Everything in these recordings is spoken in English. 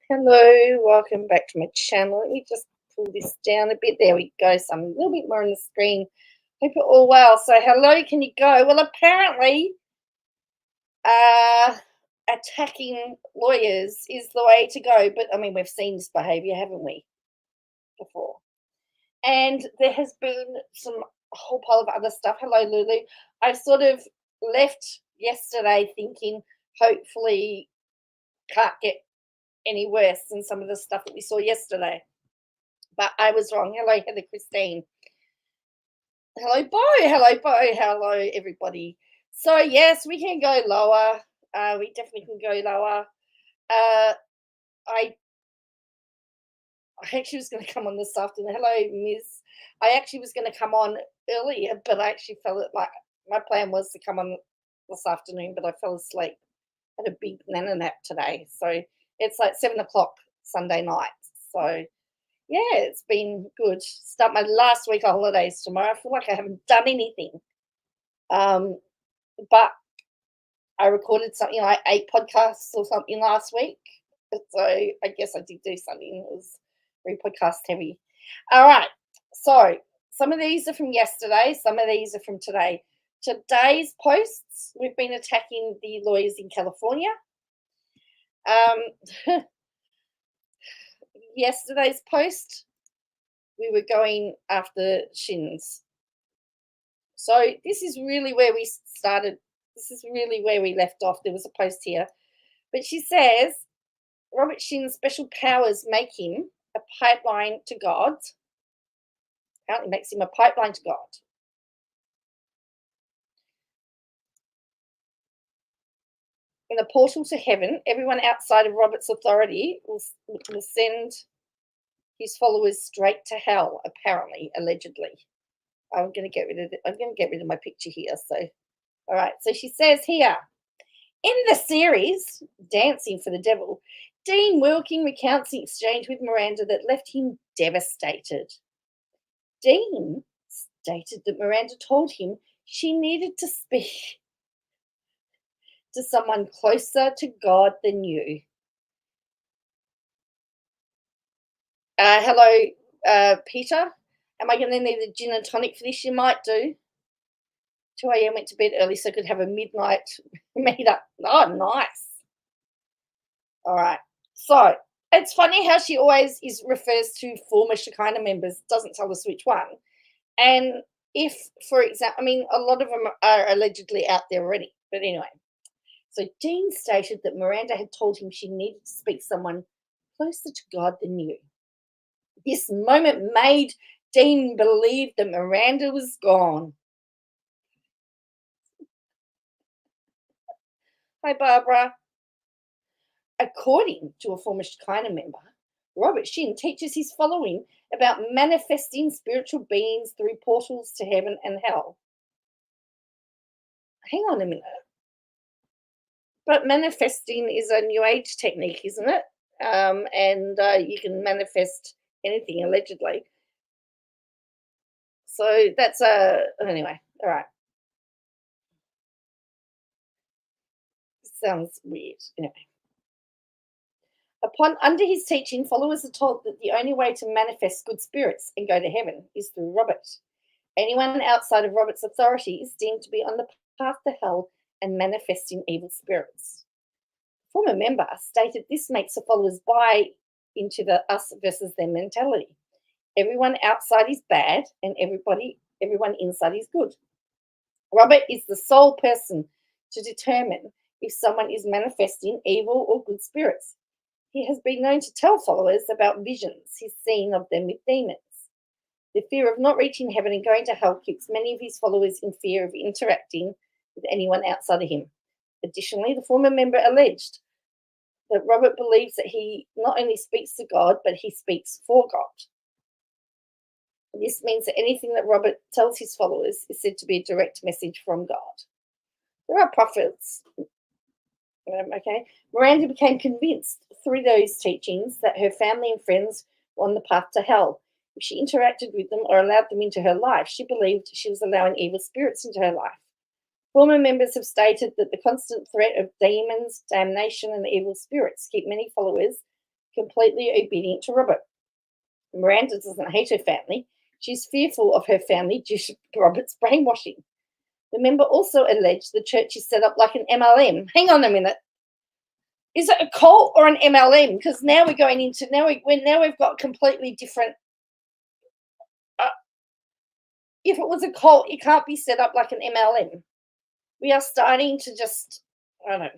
Hello, welcome back to my channel. Let me just pull this down a bit. There we go. So I'm a little bit more on the screen. Hope you're all well. So hello, can you go? Well, apparently attacking lawyers is the way to go. But I mean, we've seen this behaviour, haven't we, before? And there has been a whole pile of other stuff. Hello, Lulu. I sort of left yesterday thinking hopefully can't get any worse than some of the stuff that we saw yesterday. But I was wrong. Hello, Heather Christine. Hello, Bo. Hello, Bo. Hello, everybody. So, yes, we can go lower. We definitely can go lower. I actually was going to come on this afternoon. Hello, Ms. I actually was going to come on earlier, but I actually felt like my plan was to come on this afternoon, but I fell asleep. I had a big banana nap today. So it's like 7 o'clock Sunday night. So, yeah, it's been good. Start my last week of holidays tomorrow. I feel like I haven't done anything. But I recorded something like 8 podcasts or something last week. So I guess I did do something. It was very podcast heavy. All right. So some of these are from yesterday. Some of these are from today. Today's posts, we've been attacking the lawyers in California. Yesterday's post, we were going after Shin's. So this is really where we started. This is really where we left off. There was a post here. But she says, Robert Shin's special powers make him a pipeline to God. Apparently makes him a pipeline to God. In the portal to heaven, everyone outside of Robert's authority will send his followers straight to hell, apparently, allegedly. I'm going to get rid of my picture here. So, all right. So she says here, in the series Dancing for the Devil, Dean Wilking recounts the exchange with Miranda that left him devastated. Dean stated that Miranda told him she needed to speak to someone closer to God than you. Hello, Peter. Am I going to need a gin and tonic for this? You might do. 2 a.m. went to bed early so I could have a midnight meet up. Oh, nice. All right. So it's funny how she always refers to former Shekinah members, doesn't tell us which one. And if, for example, I mean, a lot of them are allegedly out there already. But anyway. So Dean stated that Miranda had told him she needed to speak to someone closer to God than you. This moment made Dean believe that Miranda was gone. Hi, Barbara. According to a former Shekinah member, Robert Shin teaches his following about manifesting spiritual beings through portals to heaven and hell. Hang on a minute. But manifesting is a New Age technique, isn't it? And you can manifest anything, allegedly. So that's anyway, all right. Sounds weird. Anyway. Under his teaching, followers are told that the only way to manifest good spirits and go to heaven is through Robert. Anyone outside of Robert's authority is deemed to be on the path to hell and manifesting evil spirits. A former member stated this makes the followers buy into the us versus them mentality. Everyone outside is bad and everyone inside is good. Robert is the sole person to determine if someone is manifesting evil or good spirits. He has been known to tell followers about visions he's seen of them with demons. The fear of not reaching heaven and going to hell keeps many of his followers in fear of interacting with anyone outside of him. Additionally, the former member alleged that Robert believes that he not only speaks to God, but he speaks for God. This means that anything that Robert tells his followers is said to be a direct message from God. There are prophets. Okay. Miranda became convinced through those teachings that her family and friends were on the path to hell. If she interacted with them or allowed them into her life, she believed she was allowing evil spirits into her life. Former members have stated that the constant threat of demons, damnation, and evil spirits keep many followers completely obedient to Robert. Miranda doesn't hate her family. She's fearful of her family due to Robert's brainwashing. The member also alleged the church is set up like an MLM. Hang on a minute. Is it a cult or an MLM? Because now we're going into we've got completely different. If it was a cult, it can't be set up like an MLM. We are starting to just, I don't know.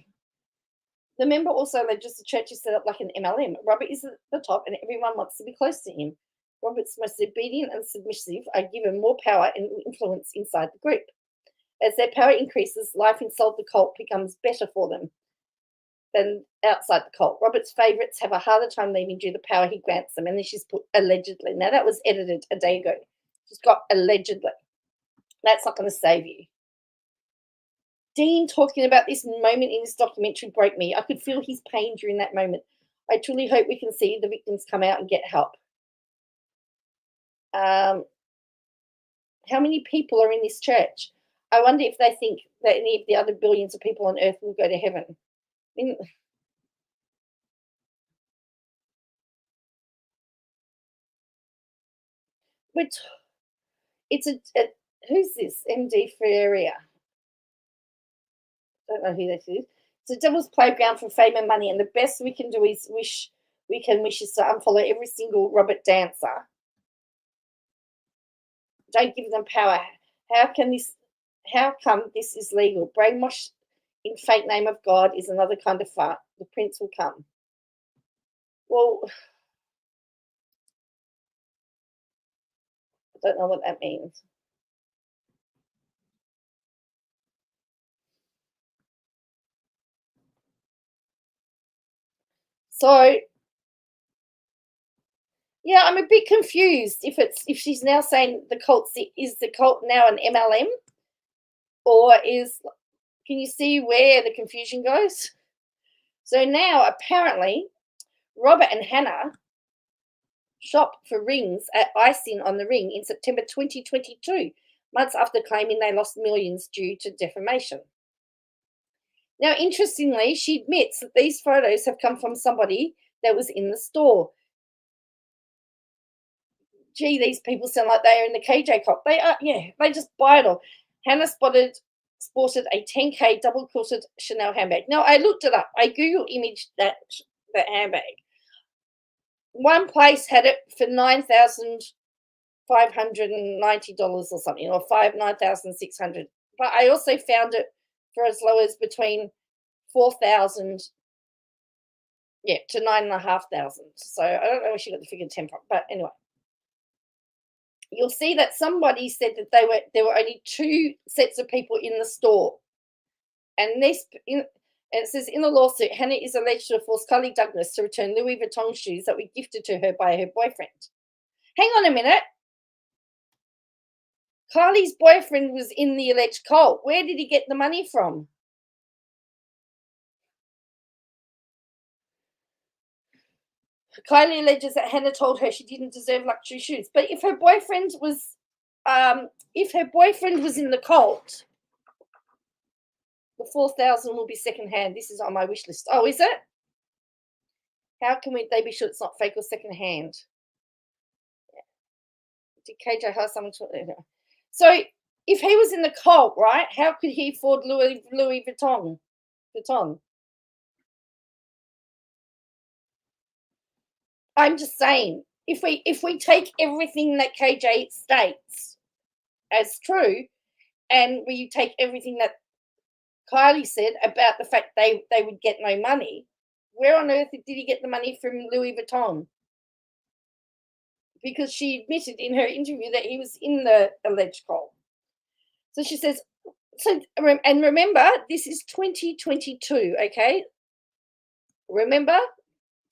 The member also alleges the church is set up like an MLM. Robert is at the top and everyone wants to be close to him. Robert's most obedient and submissive are given more power and influence inside the group. As their power increases, life inside the cult becomes better for them than outside the cult. Robert's favourites have a harder time leaving due to the power he grants them. And then she's put allegedly. Now, that was edited a day ago. She's got allegedly. That's not going to save you. Dean talking about this moment in this documentary broke me. I could feel his pain during that moment. I truly hope we can see the victims come out and get help. How many people are in this church? I wonder if they think that any of the other billions of people on earth will go to heaven. Who's this? MD Ferreira. I don't know who this is. It's a devil's playground for fame and money, and the best we can do is wish is to unfollow every single Robert dancer. Don't give them power. How come this is legal? Brainwash in fake name of God is another kind of fun. The prince will come. Well, I don't know what that means. So, yeah, I'm a bit confused if she's now saying is the cult now an MLM, or can you see where the confusion goes? So now apparently Robert and Hannah shopped for rings at icing on the ring in September 2022, months after claiming they lost millions due to defamation. Now, interestingly, she admits that these photos have come from somebody that was in the store. Gee, these people sound like they are in the KJ cop. They are, yeah, they just buy it all. Hannah sported a 10K double-quilted Chanel handbag. Now, I looked it up. I Google imaged that handbag. One place had it for $9,590 or something, or $9,600. But I also found it for as low as between $4,000, to $9,500. So I don't know where she got the figure 10 from, but anyway. You'll see that somebody said that there were only 2 sets of people in the store. And it says in the lawsuit, Hannah is alleged to have forced Kylie Douglas to return Louis Vuitton shoes that were gifted to her by her boyfriend. Hang on a minute. Kylie's boyfriend was in the alleged cult. Where did he get the money from? Kylie alleges that Hannah told her she didn't deserve luxury shoes. But if her boyfriend was in the cult, the 4,000 will be secondhand. This is on my wish list. Oh, is it? How can they be sure it's not fake or secondhand? Did KJ hire someone to? So if he was in the cult, right? How could he afford Louis Vuitton? I'm just saying, if we take everything that KJ states as true, and we take everything that Kylie said about the fact they would get no money, where on earth did he get the money from Louis Vuitton? Because she admitted in her interview that he was in the alleged cult. So she says, and remember, this is 2022, okay? Remember,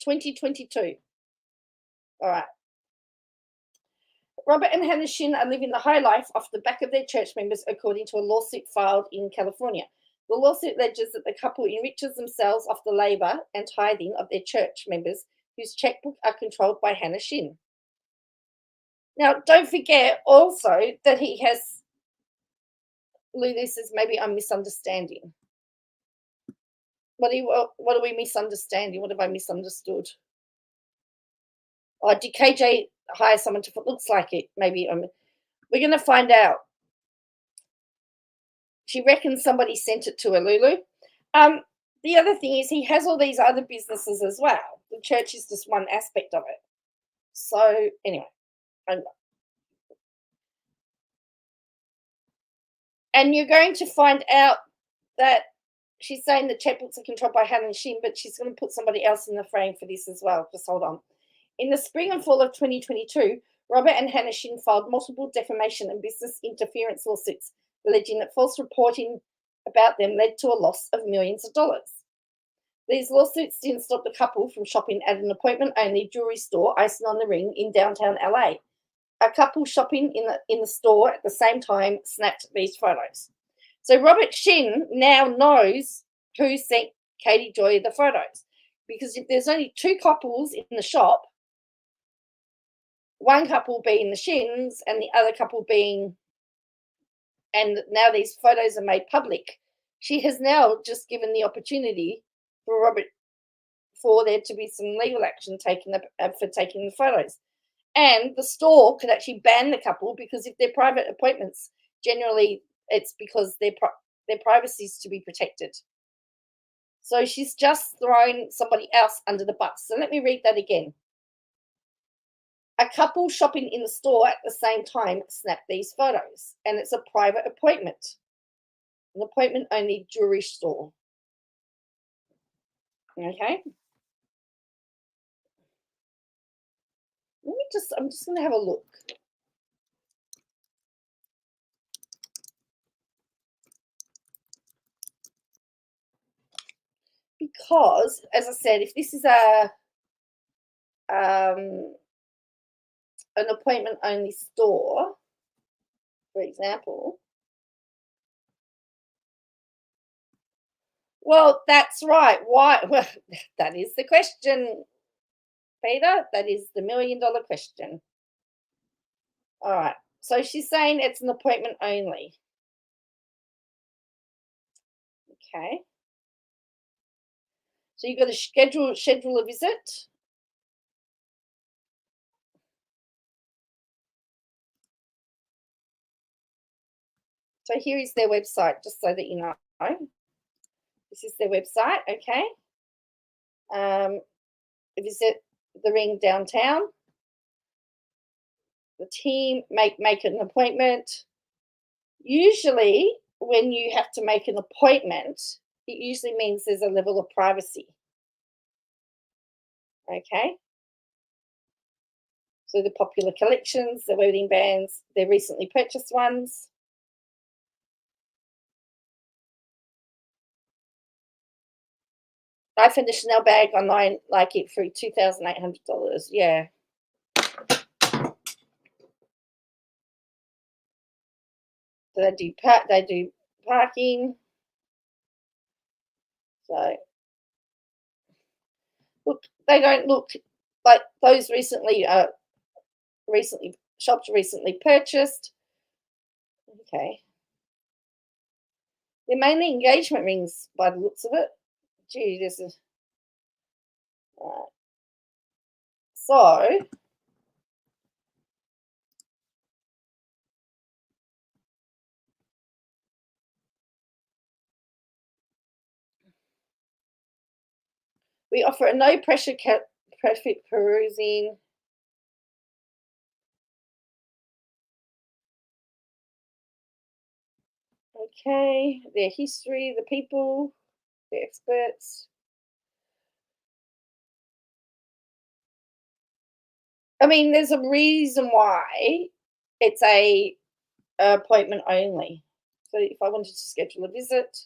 2022. All right. Robert and Hannah Shin are living the high life off the back of their church members, according to a lawsuit filed in California. The lawsuit alleges that the couple enriches themselves off the labor and tithing of their church members, whose checkbook are controlled by Hannah Shin. Now, don't forget also that he has, Lulu says, maybe I'm misunderstanding. What are we misunderstanding? What have I misunderstood? Or did KJ hire someone to looks like it? Maybe we're going to find out. She reckons somebody sent it to her, Lulu. The other thing is he has all these other businesses as well. The church is just one aspect of it. So anyway, and you're going to find out that she's saying the checkbooks are controlled by Hannah and Shin, but she's going to put somebody else in the frame for this as well. Just hold on. In the spring and fall of 2022, Robert and Hannah Shin filed multiple defamation and business interference lawsuits, alleging that false reporting about them led to a loss of millions of dollars. These lawsuits didn't stop the couple from shopping at an appointment-only jewelry store, Icing on the Ring, in downtown LA. A couple shopping in the store at the same time snapped these photos. So Robert Shin now knows who sent Katie Joy the photos, because if there's only two couples in the shop, one couple being the Shins and the other couple being, and now these photos are made public, she has now just given the opportunity for Robert, for there to be some legal action taken for taking the photos. And the store could actually ban the couple, because if they're private appointments, generally it's because their privacy is to be protected. So she's just thrown somebody else under the bus. So let me read that again. A couple shopping in the store at the same time snapped these photos, and it's a private appointment, an appointment-only jewelry store. Okay. I'm just going to have a look. Because, as I said, if this is an appointment-only store, for example, well, that's right. Why? Well, that is the question, Peter. That is the million-dollar question. All right. So she's saying it's an appointment only. Okay. So you've got to schedule a visit. So here is their website, just so that you know. This is their website, okay? Visit the Ring downtown. The team make an appointment. Usually, when you have to make an appointment, it usually means there's a level of privacy. Okay? So the popular collections, the wedding bands, they're recently purchased ones. I found a Chanel bag online, like it, for $2,800. Yeah. So they do parking. So look, they don't look like those recently shops recently purchased. Okay. They're mainly engagement rings by the looks of it. Gee, this is so we offer a no pressure traffic perusing. Okay, their history, the people, the experts. I mean, there's a reason why it's a appointment only. So if I wanted to schedule a visit,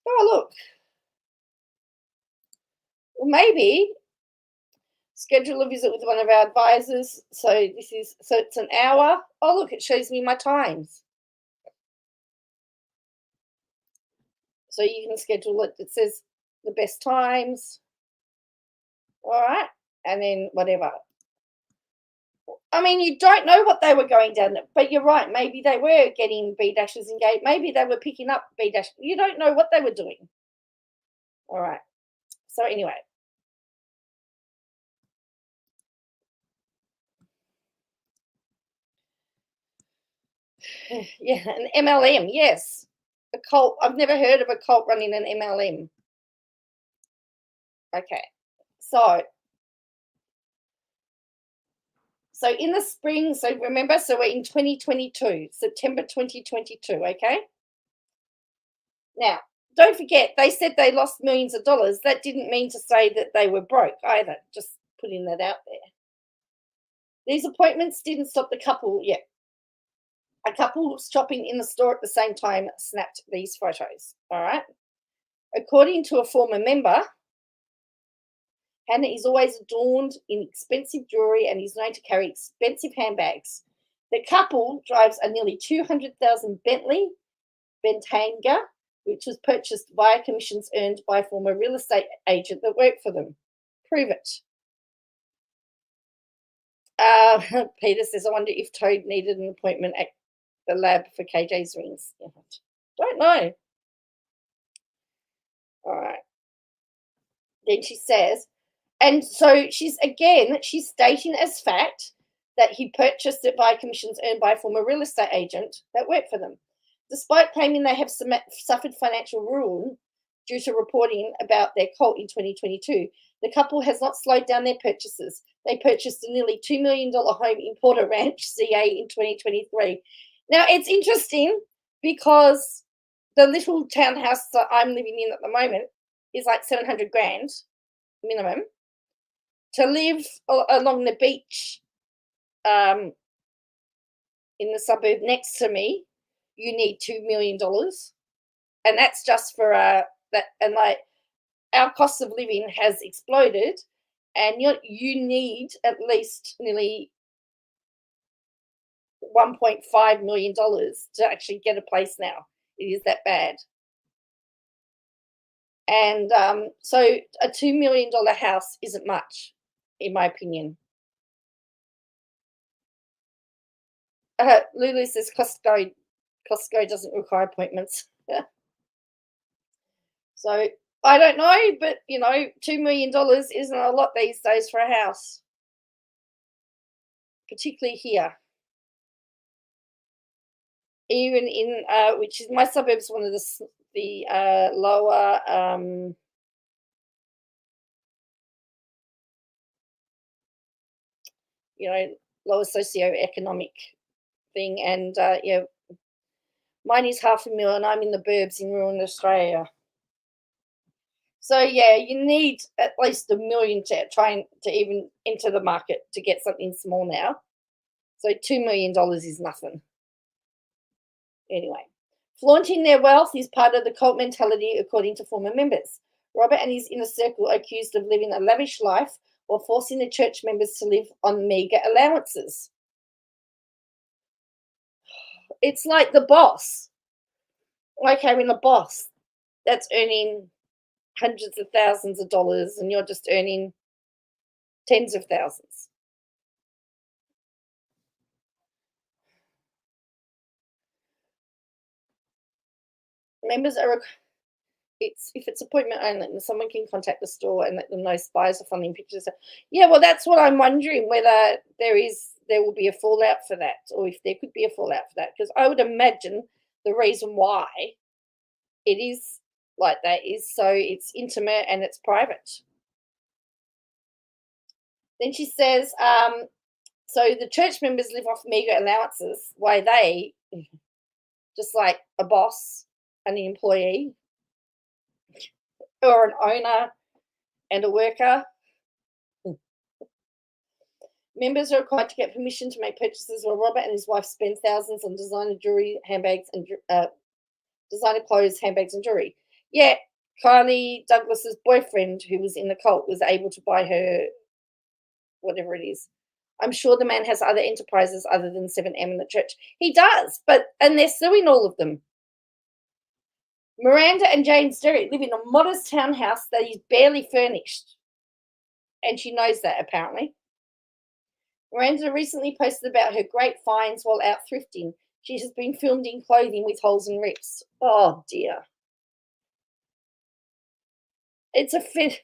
oh look, well, maybe schedule a visit with one of our advisors. So it's an hour. Oh look, it shows me my times. So you can schedule it. It says the best times. All right, and then whatever. I mean, you don't know what they were going down, but you're right. Maybe they were getting B dashes engaged. Maybe they were picking up B dash. You don't know what they were doing. All right. So anyway. Yeah, an MLM, yes. A cult. I've never heard of a cult running an MLM. Okay. So in the spring, so remember, so we're in 2022, September 2022, okay? Now, don't forget, they said they lost millions of dollars. That didn't mean to say that they were broke either, just putting that out there. These appointments didn't stop the couple yet. A couple shopping in the store at the same time snapped these photos, all right? According to a former member, Hannah is always adorned in expensive jewelry and is known to carry expensive handbags. The couple drives a nearly $200,000 Bentley Bentayga, which was purchased via commissions earned by a former real estate agent that worked for them. Prove it. Peter says, I wonder if Toad needed an appointment at the lab for KJ's rings. Don't know. All right. Then she says, and so she's stating as fact that he purchased it by commissions earned by a former real estate agent that worked for them. Despite claiming they have suffered financial ruin due to reporting about their cult in 2022, the couple has not slowed down their purchases. They purchased a nearly $2 million home in Porter Ranch, CA in 2023. Now, it's interesting because the little townhouse that I'm living in at the moment is like $700,000 minimum. To live along the beach in the suburb next to me, you need $2 million. And that's just for that. And like our cost of living has exploded, and you need at least nearly $1.5 million to actually get a place now. It is that bad. And so a $2 million house isn't much, in my opinion. Lulu says Costco doesn't require appointments. So I don't know, but $2 million isn't a lot these days for a house, particularly here. Even in which is my suburb's one of the lower lower socioeconomic thing, and mine is $500,000. I'm in the burbs in rural Australia. So yeah, you need at least $1 million to try to even enter the market to get something small now. So $2 million is nothing. Anyway, flaunting their wealth is part of the cult mentality, according to former members. Robert and his inner circle are accused of living a lavish life or forcing the church members to live on meager allowances. It's like the boss. Like having a boss that's earning hundreds of thousands of dollars and you're just earning tens of thousands. Members are if it's appointment only, and someone can contact the store and let them know spies are funding pictures. Yeah, well, that's what I'm wondering, whether there will be a fallout for that, or if there could be a fallout for that, because I would imagine the reason why it is like that is so it's intimate and it's private. Then she says, so the church members live off meager allowances, why they, just like a boss and an employee, or an owner and a worker. Members are required to get permission to make purchases while Robert and his wife spend thousands on designer jewelry, handbags, and designer clothes, handbags, and jewelry. Yet Kylie Douglas's boyfriend, who was in the cult, was able to buy her whatever it is. I'm sure the man has other enterprises other than 7M in the church. He does, and they're suing all of them. Miranda and James Derrick live in a modest townhouse that is barely furnished. And she knows that, apparently. Miranda recently posted about her great finds while out thrifting. She has been filmed in clothing with holes and rips. Oh, dear. It's a fit.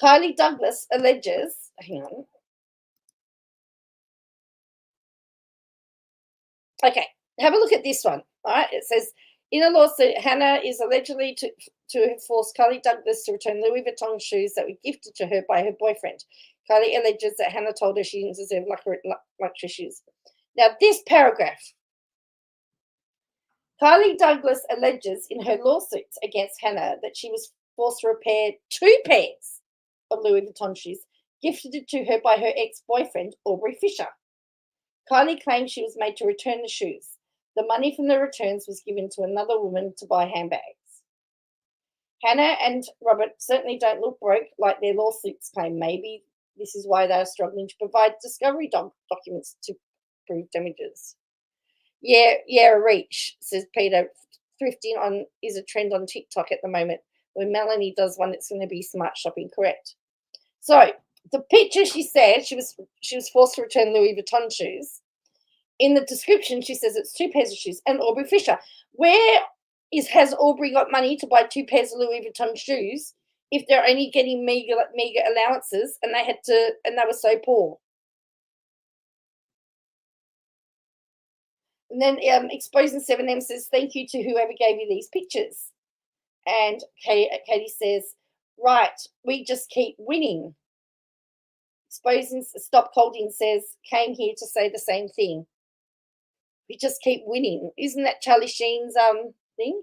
Kylie Douglas alleges, hang on. Okay, have a look at this one. All right, it says in a lawsuit, Hannah is allegedly to have forced Kylie Douglas to return Louis Vuitton shoes that were gifted to her by her boyfriend. Kylie alleges that Hannah told her she didn't deserve luxury shoes. Now, this paragraph, Kylie Douglas alleges in her lawsuits against Hannah that she was forced to repair 2 pairs of Louis Vuitton shoes gifted to her by her ex-boyfriend, Aubrey Fisher. Kylie claims she was made to return the shoes. The money from the returns was given to another woman to buy handbags. Hannah and Robert certainly don't look broke like their lawsuits claim. Maybe this is why they are struggling to provide discovery documents to prove damages. Yeah, reach, says Peter. Thrifting is a trend on TikTok at the moment. When Melanie does one, it's going to be smart shopping, correct? So the picture, she said she was forced to return Louis Vuitton shoes. In the description, she says it's 2 pairs of shoes and Aubrey Fisher. Has Aubrey got money to buy 2 pairs of Louis Vuitton shoes if they're only getting meager allowances and they were so poor? And then Exposing 7M says, thank you to whoever gave you these pictures. And Katie says, right, we just keep winning. Exposing Stop Holding says, came here to say the same thing. We just keep winning. Isn't that Charlie Sheen's thing?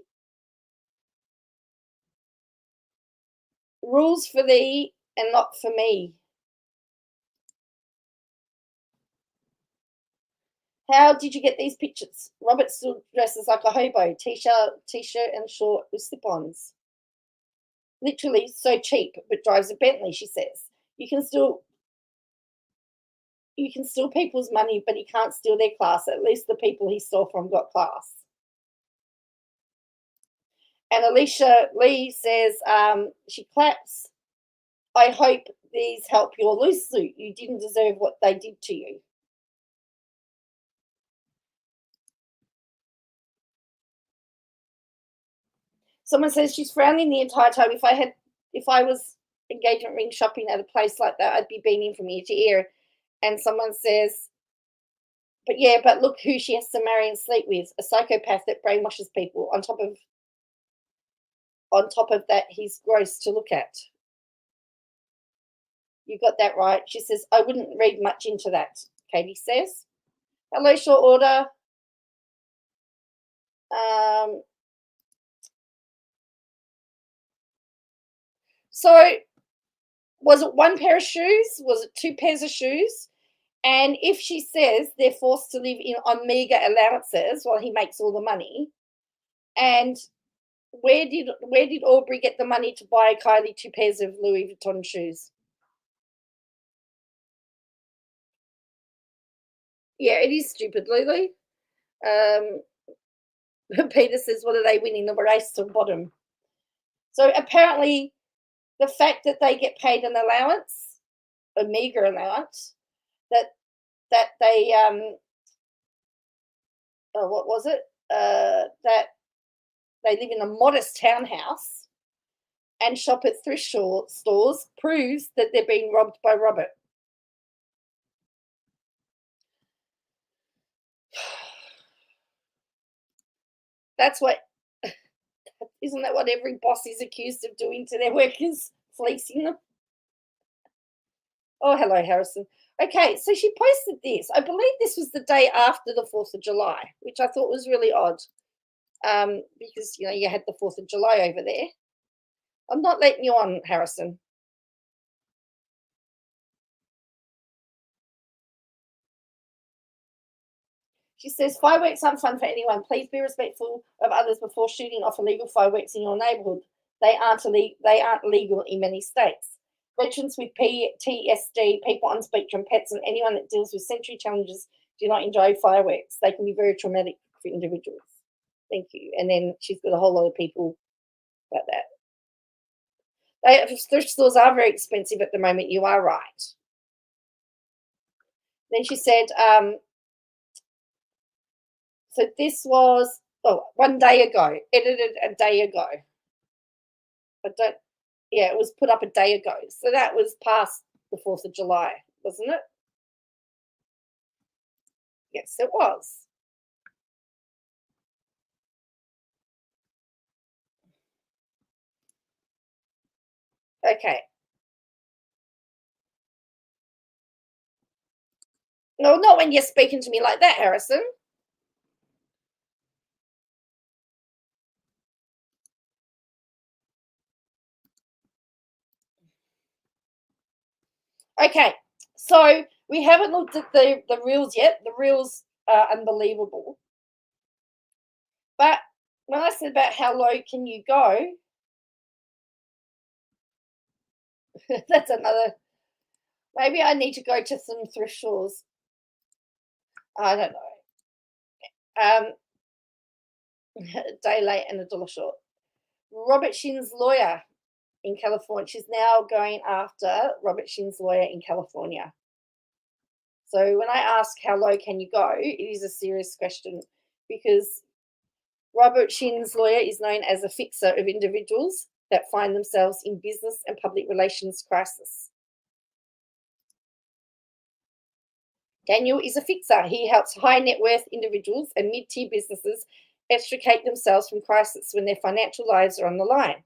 Rules for thee and not for me. How did you get these pictures? Robert still dresses like a hobo, t-shirt and short with slip-ons. Literally so cheap, but drives a Bentley, she says. You can steal people's money, but he can't steal their class. At least the people he stole from got class. And Elisha Leigh says, she claps. I hope these help your loose suit. You didn't deserve what they did to you. Someone says she's frowning the entire time. If I was engagement ring shopping at a place like that, I'd be beaming from ear to ear. And someone says, but look who she has to marry and sleep with, a psychopath that brainwashes people. On top of that, he's gross to look at. You got that right. She says, I wouldn't read much into that, Katie says. Hello, short order. So was it 1 pair of shoes? Was it 2 pairs of shoes? And if she says they're forced to live on meager allowances while he makes all the money, and where did Aubrey get the money to buy Kylie 2 pairs of Louis Vuitton shoes? Yeah, it is stupid, Lulu. Peter says, what are they winning? The race to the bottom. So apparently the fact that they get paid an allowance, a meager allowance, that they what was it? That they live in a modest townhouse and shop at thrift stores proves that they're being robbed by Robert. That's what, isn't that what every boss is accused of doing to their workers? Fleecing them? Oh, hello, Harrison. Okay, so she posted this. I believe this was the day after the 4th of July, which I thought was really odd because, you had the 4th of July over there. I'm not letting you on, Harrison. She says, fireworks aren't fun for anyone. Please be respectful of others before shooting off illegal fireworks in your neighbourhood. They aren't legal in many states. Veterans with PTSD, people on spectrum, pets, and anyone that deals with sensory challenges do not enjoy fireworks. They can be very traumatic for individuals. Thank you. And then she's got a whole lot of people about that. Thrift stores are very expensive at the moment. You are right. Then she said, So this was 1 day ago, edited a day ago. It was put up a day ago. So that was past the 4th of July, wasn't it? Yes, it was. Okay. No, not when you're speaking to me like that, Harrison. Okay, so we haven't looked at the reels yet. The reels are unbelievable. But when I said about how low can you go, that's another. Maybe I need to go to some thrift stores. I don't know. A day late and a dollar short. Robert Shin's lawyer in California. She's now going after Robert Shin's lawyer in California. So when I ask how low can you go, it is a serious question because Robert Shin's lawyer is known as a fixer of individuals that find themselves in business and public relations crisis. Daniel is a fixer. He helps high net worth individuals and mid-tier businesses extricate themselves from crisis when their financial lives are on the line.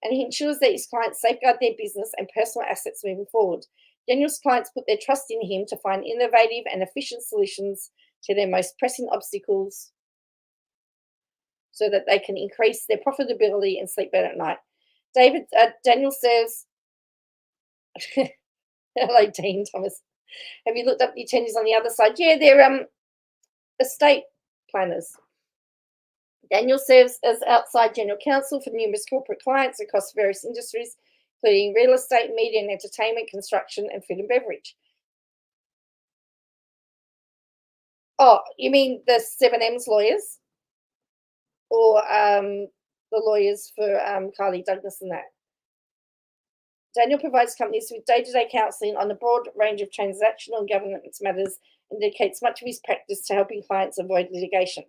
And he ensures that his clients safeguard their business and personal assets moving forward. Daniel's clients put their trust in him to find innovative and efficient solutions to their most pressing obstacles so that they can increase their profitability and sleep better at night. Daniel says, hello, Dean Thomas. Have you looked up the attorneys on the other side? Yeah, they're estate planners. Daniel serves as outside general counsel for numerous corporate clients across various industries, including real estate, media and entertainment, construction, and food and beverage. Oh, you mean the 7M's lawyers? Or the lawyers for Kylie Douglas and that? Daniel provides companies with day-to-day counselling on a broad range of transactional and governance matters and dedicates much of his practice to helping clients avoid litigation.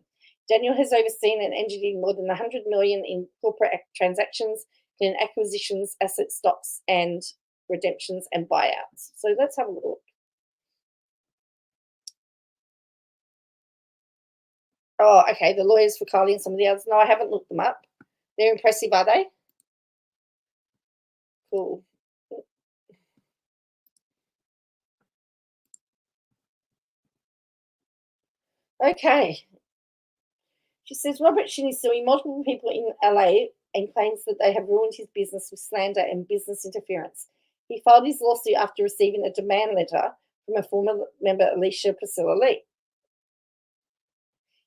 Daniel has overseen and engineered more than 100 million in corporate transactions, including acquisitions, asset stocks, and redemptions and buyouts. So let's have a look. Oh, okay. The lawyers for Kylie and some of the others. No, I haven't looked them up. They're impressive, are they? Cool. Okay. She says Robert Shin is suing multiple people in LA and claims that they have ruined his business with slander and business interference. He filed his lawsuit after receiving a demand letter from a former member, Elisha Leigh.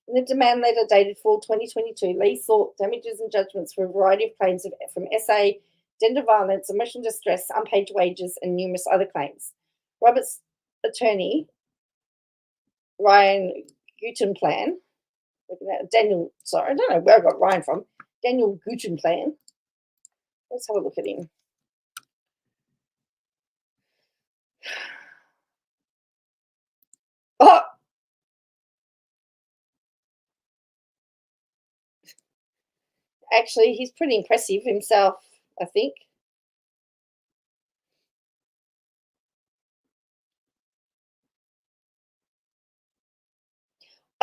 In the demand letter dated fall 2022, Leigh sought damages and judgments for a variety of claims from SA, gender violence, emotional distress, unpaid wages, and numerous other claims. Robert's attorney, Ryan Gutenplan, Daniel, sorry, I don't know where I got Ryan from. Daniel Gutenplan. Let's have a look at him. Oh, actually, he's pretty impressive himself, I think.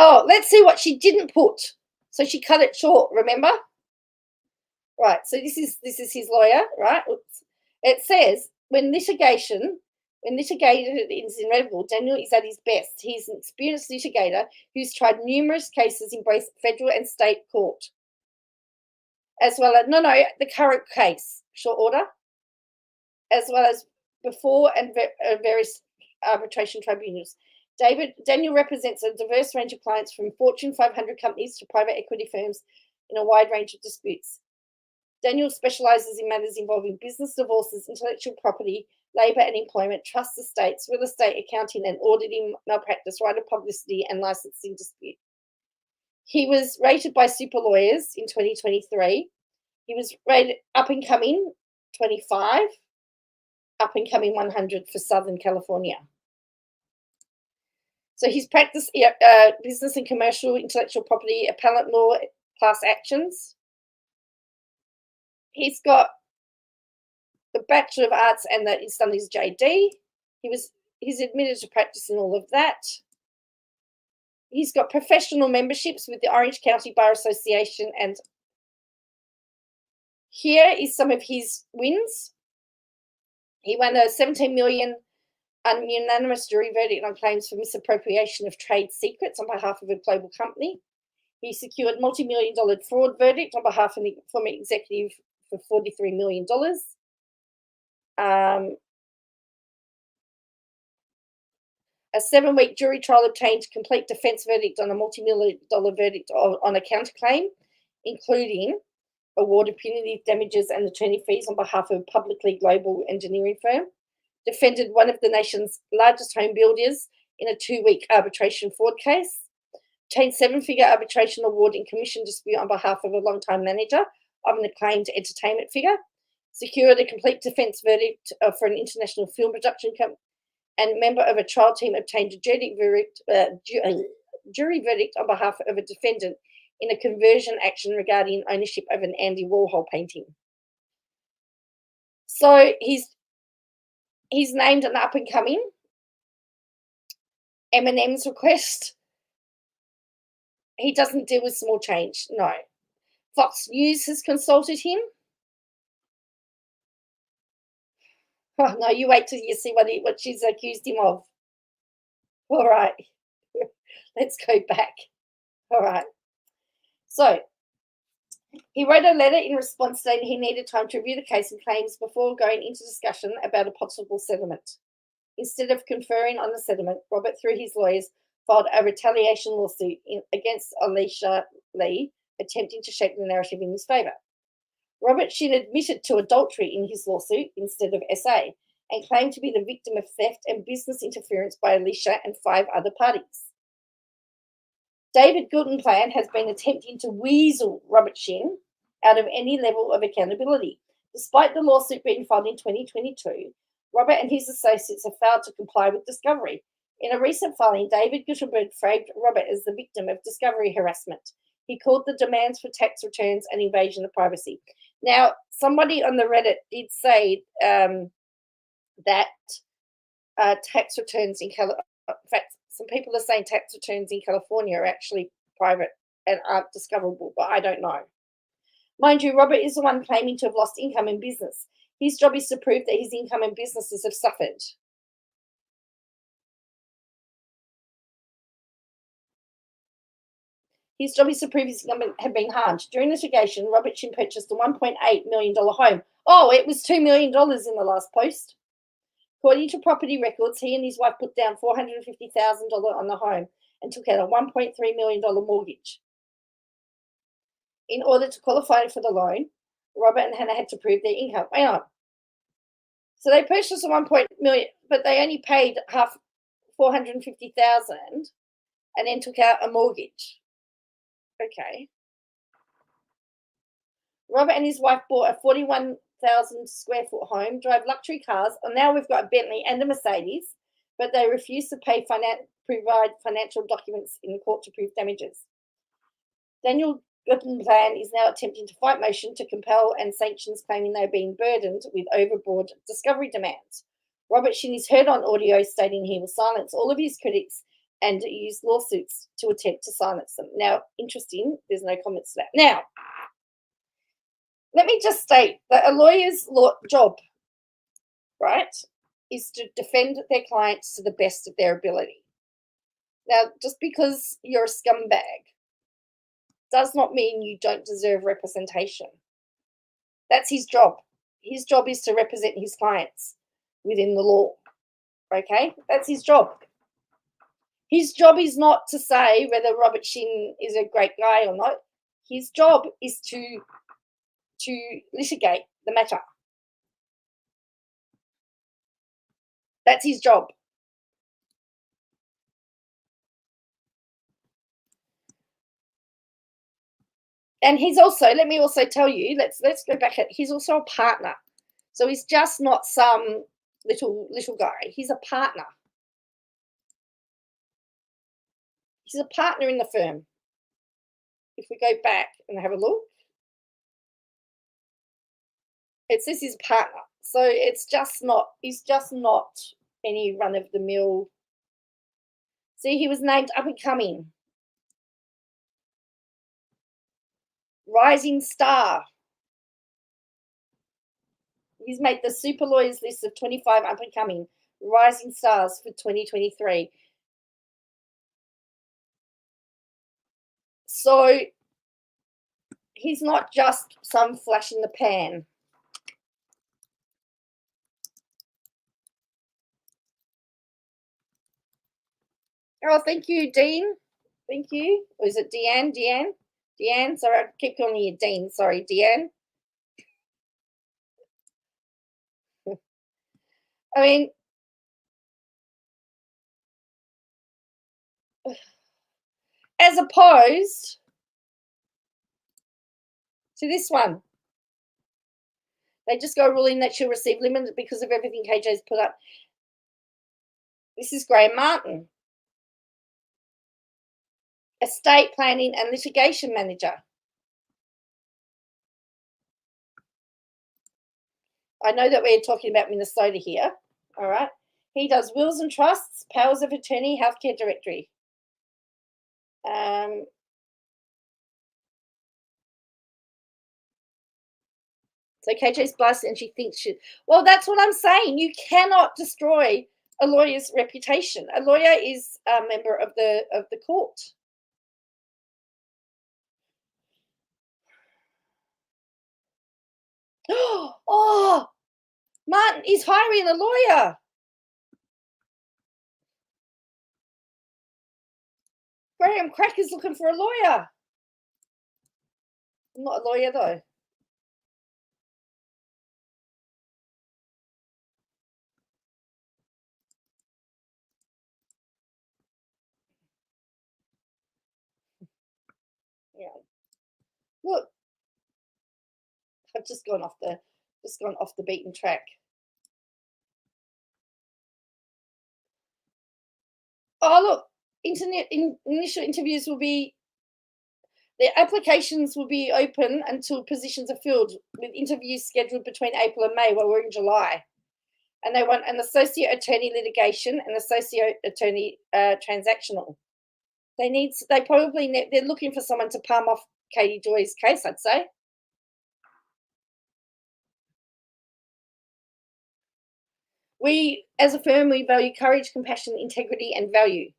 Oh, let's see what she didn't put. So she cut it short, remember? Right, so this is his lawyer, right? It says when litigator is inevitable, Daniel is at his best. He's an experienced litigator who's tried numerous cases in both federal and state court, as well as the current case, short order, as well as before and various arbitration tribunals. Daniel represents a diverse range of clients from Fortune 500 companies to private equity firms in a wide range of disputes. Daniel specializes in matters involving business, divorces, intellectual property, labor and employment, trust estates, real estate, accounting, and auditing, malpractice, right of publicity, and licensing dispute. He was rated by Super Lawyers in 2023. He was rated up and coming 25, up and coming 100 for Southern California. So he's practiced business and commercial, intellectual property, appellate law, class actions. He's got the Bachelor of Arts and he's done his JD. He's admitted to practice in all of that. He's got professional memberships with the Orange County Bar Association, and here is some of his wins. He won a $17 million unanimous jury verdict on claims for misappropriation of trade secrets on behalf of a global company. He secured multi-million-dollar fraud verdict on behalf of the former executive for $43 million. A 7-week jury trial obtained complete defense verdict on a multi-million-dollar verdict on a counterclaim, including award of punitive damages and attorney fees on behalf of a publicly global engineering firm. Defended one of the nation's largest home builders in a 2-week arbitration fraud case. Obtained 7-figure arbitration award in commission dispute on behalf of a long-time manager of an acclaimed entertainment figure. Secured a complete defense verdict for an international film production company, and member of a trial team obtained a jury verdict on behalf of a defendant in a conversion action regarding ownership of an Andy Warhol painting. So he's named an up-and-coming. Eminem's request. He doesn't deal with small change, no. Fox News has consulted him. Oh, no, you wait till you see what she's accused him of. All right. Let's go back. All right. So he wrote a letter in response stating he needed time to review the case and claims before going into discussion about a possible settlement. Instead of conferring on the settlement, Robert, through his lawyers, filed a retaliation lawsuit against Elisha Leigh, attempting to shape the narrative in his favour. Robert Shin admitted to adultery in his lawsuit instead of SA and claimed to be the victim of theft and business interference by Elisha and 5 other parties. David Guttenplan has been attempting to weasel Robert Shin out of any level of accountability. Despite the lawsuit being filed in 2022, Robert and his associates have failed to comply with discovery. In a recent filing, David Guttenberg framed Robert as the victim of discovery harassment. He called the demands for tax returns an invasion of privacy. Now, somebody on the Reddit did say that tax returns in California, in fact, some people are saying tax returns in California are actually private and aren't discoverable, but I don't know. Mind you, Robert is the one claiming to have lost income in business. His job is to prove that his income and businesses have suffered. His job is to prove his income had been harmed. During litigation, Robert Shin purchased a $1.8 million home. Oh, it was $2 million in the last post. According to property records, he and his wife put down $450,000 on the home and took out a $1.3 million mortgage. In order to qualify for the loan, Robert and Hannah had to prove their income. Hang on. So they purchased a $1 million, but they only paid half $450,000 and then took out a mortgage. Okay. Robert and his wife bought a 41,000 square foot home, drive luxury cars, and now we've got a Bentley and a Mercedes, but they refuse to provide financial documents in court to prove damages. Daniel Guttenplan is now attempting to fight motion to compel and sanctions, claiming they're being burdened with overbroad discovery demands. Robert Shin is heard on audio stating he will silence all of his critics and use lawsuits to attempt to silence them. Now, interesting, there's no comments to that. Now, let me just state that a lawyer's job, right, is to defend their clients to the best of their ability. Now, just because you're a scumbag does not mean you don't deserve representation. That's his job. His job is to represent his clients within the law. Okay? That's his job. His job is not to say whether Robert Shin is a great guy or not. His job is to litigate the matter. That's his job. And he's also, let me also tell you, let's go back at, he's also a partner. So he's just not some little guy. He's a partner. He's a partner in the firm. If we go back and have a look, it says he's a partner. So it's just not, he's just not any run-of-the-mill. See, he was named up and coming. Rising star. He's made the super lawyers list of 25 up and coming rising stars for 2023. So he's not just some flash in the pan. Oh, thank you, Dean. Thank you. Or is it Deanne? Deanne? Sorry, I keep calling you Dean. Sorry, Deanne. I mean, as opposed to this one. They just go ruling that she'll receive limited because of everything KJ's put up. This is Graham Martin, estate planning and litigation manager. I know that we're talking about Minnesota here. All right. He does wills and trusts, powers of attorney, healthcare directory. So KJ's blessed and she thinks she... Well, that's what I'm saying. You cannot destroy a lawyer's reputation. A lawyer is a member of the court. Oh, Martin is hiring a lawyer. Graham Cracker's looking for a lawyer. I'm not a lawyer, though. Yeah. Look, I've just gone off the beaten track. Oh, look, initial interviews will be, the applications will be open until positions are filled, with interviews scheduled between April and May, while we're in July. And they want an associate attorney litigation and associate attorney transactional. They're looking for someone to palm off Katie Joy's case, I'd say. We, as a firm, we value courage, compassion, integrity, and value.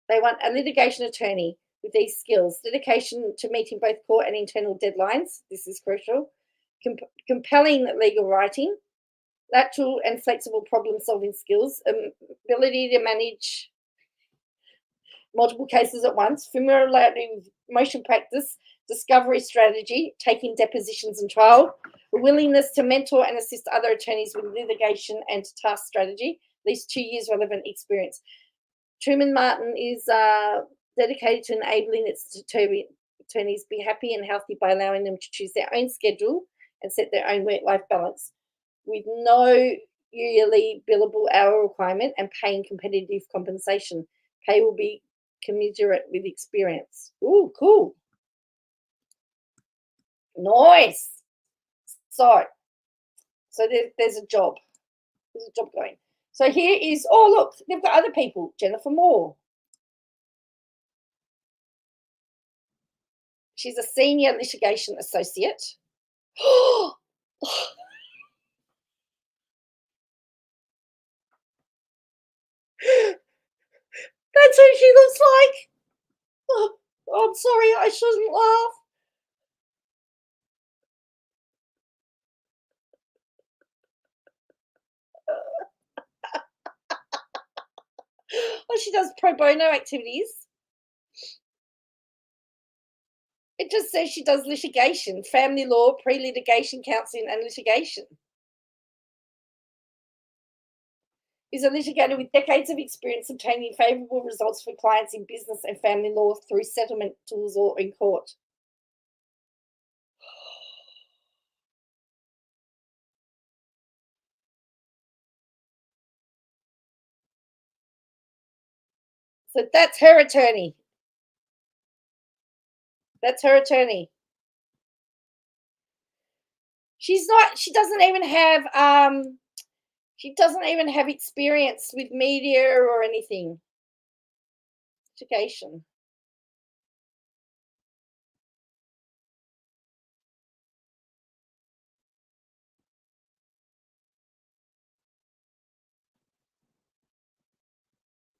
They want a litigation attorney with these skills: dedication to meeting both court and internal deadlines. This is crucial. Compelling legal writing, lateral and flexible problem-solving skills, ability to manage multiple cases at once, familiarity with motion practice, discovery strategy, taking depositions and trial, a willingness to mentor and assist other attorneys with litigation and task strategy, at least 2 years relevant experience. Trautmann Martin is dedicated to enabling its attorneys be happy and healthy by allowing them to choose their own schedule and set their own work-life balance, with no yearly billable hour requirement and paying competitive compensation. Pay will be commensurate with experience. Ooh, cool. Nice. So there's a job. There's a job going. So here is, oh, look, they've got other people. Jennifer Moore. She's a senior litigation associate. That's who she looks like. Oh, I'm sorry, I shouldn't laugh. Oh, she does pro bono activities. It just says she does litigation, family law, pre-litigation counselling, and litigation. Is a litigator with decades of experience obtaining favourable results for clients in business and family law through settlement tools or in court. So that's her attorney. That's her attorney. She doesn't even have experience with media or anything. Education.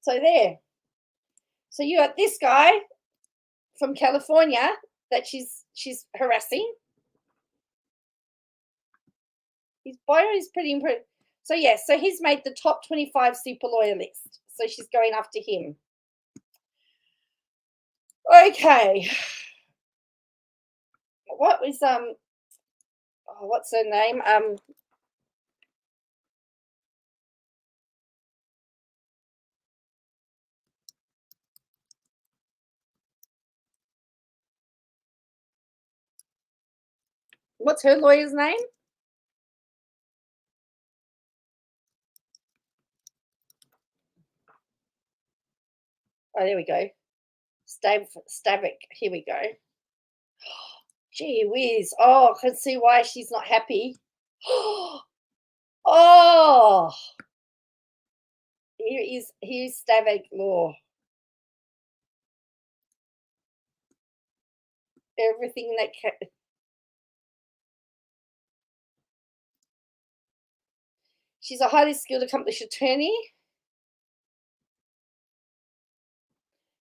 So there. So you got this guy from California that she's harassing. His bio is pretty impressive. So yes, so he's made the top 25 super lawyer list. So she's going after him. Okay. What was what's her name? What's her lawyer's name? Oh, there we go. Stavik. Here we go. Gee whiz. Oh, I can see why she's not happy. Oh, here's Stavik Law. Everything that she's a highly skilled, accomplished attorney.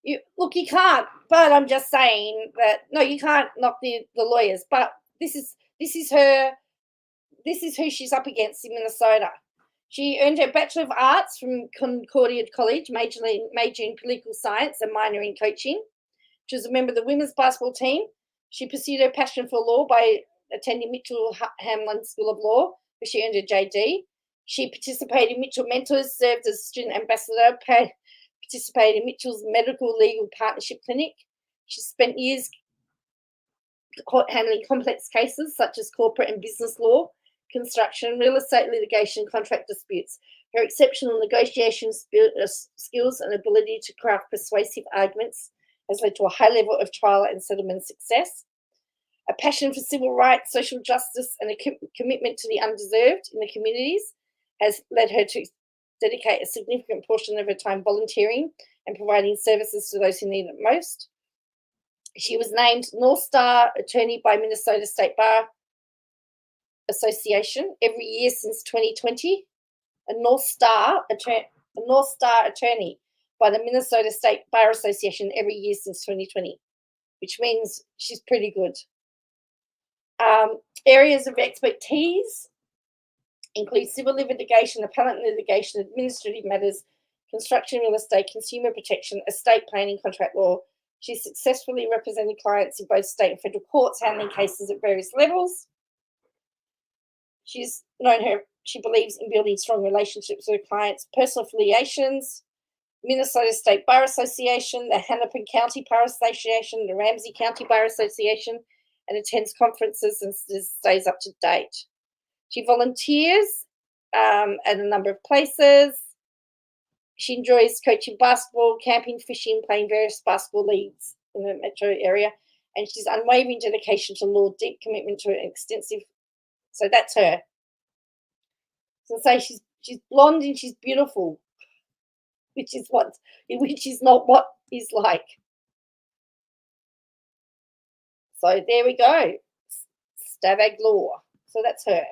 You can't, but I'm just saying that no, you can't knock the lawyers. But this is who she's up against in Minnesota. She earned her Bachelor of Arts from Concordia College, major in political science and minor in coaching. She was a member of the women's basketball team. She pursued her passion for law by attending Mitchell Hamlin School of Law, where she earned her JD. She participated in Mitchell Mentors, served as student ambassador, participated in Mitchell's Medical Legal Partnership Clinic. She spent years handling complex cases such as corporate and business law, construction, real estate litigation, contract disputes. Her exceptional negotiation skills and ability to craft persuasive arguments has led to a high level of trial and settlement success. A passion for civil rights, social justice, and a commitment to the undeserved in the communities has led her to dedicate a significant portion of her time volunteering and providing services to those who need it most. She was named North Star Attorney by Minnesota State Bar Association every year since 2020. A North Star Attorney by the Minnesota State Bar Association every year since 2020, which means she's pretty good. Areas of expertise include civil litigation, appellate litigation, administrative matters, construction, real estate, consumer protection, estate planning, contract law. She successfully represented clients in both state and federal courts, handling cases at various levels. She believes in building strong relationships with her clients, personal affiliations, Minnesota State Bar Association, the Hennepin County Bar Association, the Ramsey County Bar Association, and attends conferences and stays up to date. She volunteers at a number of places. She enjoys coaching basketball, camping, fishing, playing various basketball leagues in the metro area, and she's unwavering dedication to law, deep commitment to an extensive. So that's her. So say she's blonde and she's beautiful, which is not what is like. So there we go. Stavag Law. So that's her.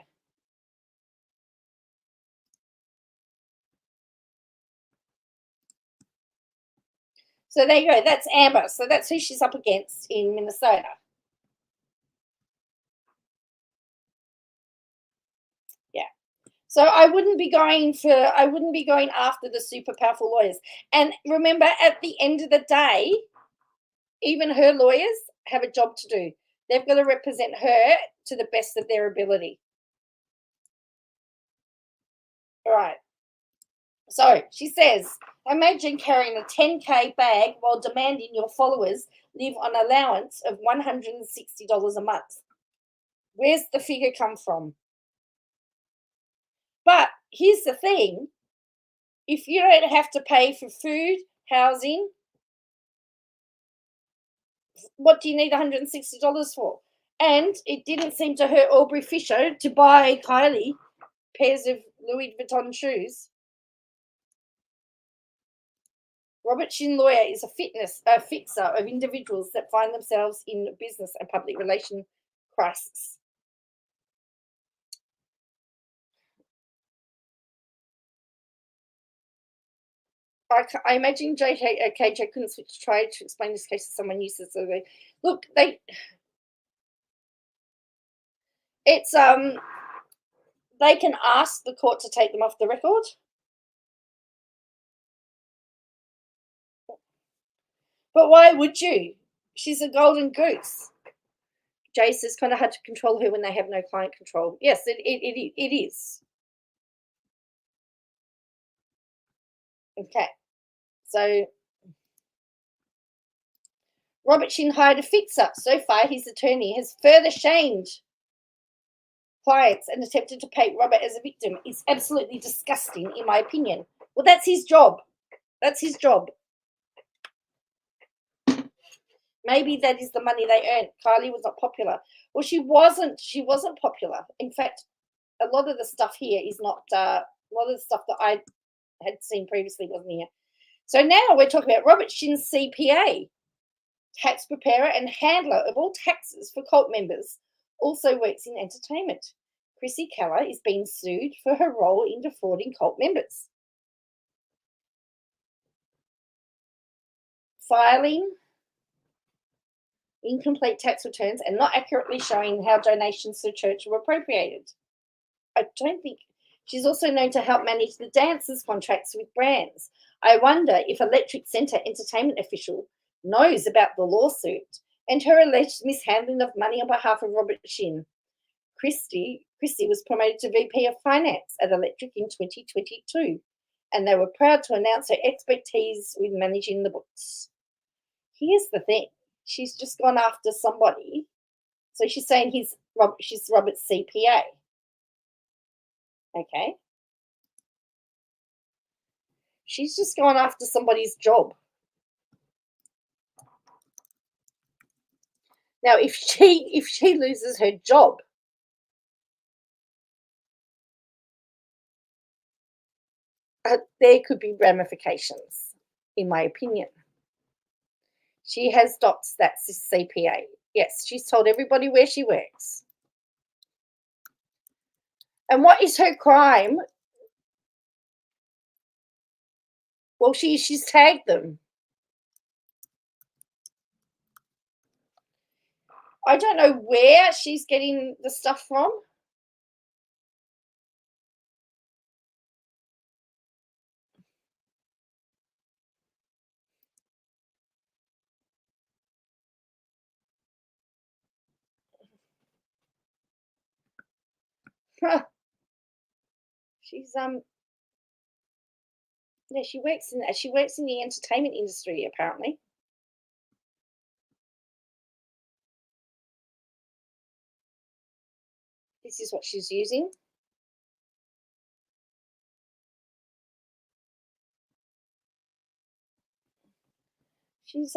So there you go. That's Amber. So that's who she's up against in Minnesota. Yeah. So I wouldn't be going after the super powerful lawyers. And remember, at the end of the day, even her lawyers have a job to do. They've got to represent her to the best of their ability. All right. So she says, imagine carrying a 10K bag while demanding your followers live on allowance of $160 a month. Where's the figure come from? But here's the thing. If you don't have to pay for food, housing. What do you need $160 for? And it didn't seem to hurt Aubrey Fisher to buy Kylie pairs of Louis Vuitton shoes. Robert Shin lawyer is a fixer of individuals that find themselves in business and public relation crisis. I imagine KJ couldn't try to explain this case to someone useless. So they can ask the court to take them off the record. But why would you? She's a golden goose. Jay says kind of hard to control her when they have no client control. Yes, it is. Okay. So Robert Shin hired a fixer. So far, his attorney has further shamed clients and attempted to paint Robert as a victim. It's absolutely disgusting, in my opinion. Well, that's his job. That's his job. Maybe that is the money they earned. Kylie was not popular. Well, she wasn't popular. In fact, a lot of the stuff here is not. A lot of the stuff that I had seen previously wasn't here. So now we're talking about Robert Shin's CPA, tax preparer and handler of all taxes for cult members, also works in entertainment. Chrissy Keller is being sued for her role in defrauding cult members. Filing incomplete tax returns and not accurately showing how donations to the church were appropriated. I don't think she's also known to help manage the dancers' contracts with brands. I wonder if Electric Centre entertainment official knows about the lawsuit and her alleged mishandling of money on behalf of Robert Shin. Christie was promoted to VP of Finance at Electric in 2022, and they were proud to announce her expertise with managing the books. Here's the thing. She's just gone after somebody. So she's saying she's Robert's CPA. Okay. She's just gone after somebody's job. Now, if she loses her job, there could be ramifications, in my opinion. She has docs that's CPA. Yes, she's told everybody where she works. And what is her crime? Well, she's tagged them. I don't know where she's getting the stuff from. She's yeah, she works in the entertainment industry apparently. This is what she's using. She's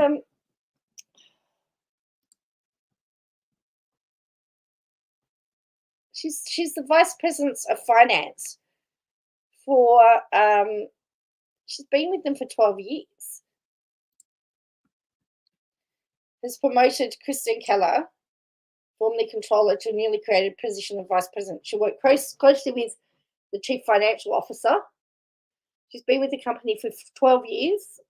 she's the vice president of finance for she's been with them for 12 years. Has promoted Kristen Keller, formerly controller, to a newly created position of vice president. She worked closely with the chief financial officer. She's been with the company for 12 years.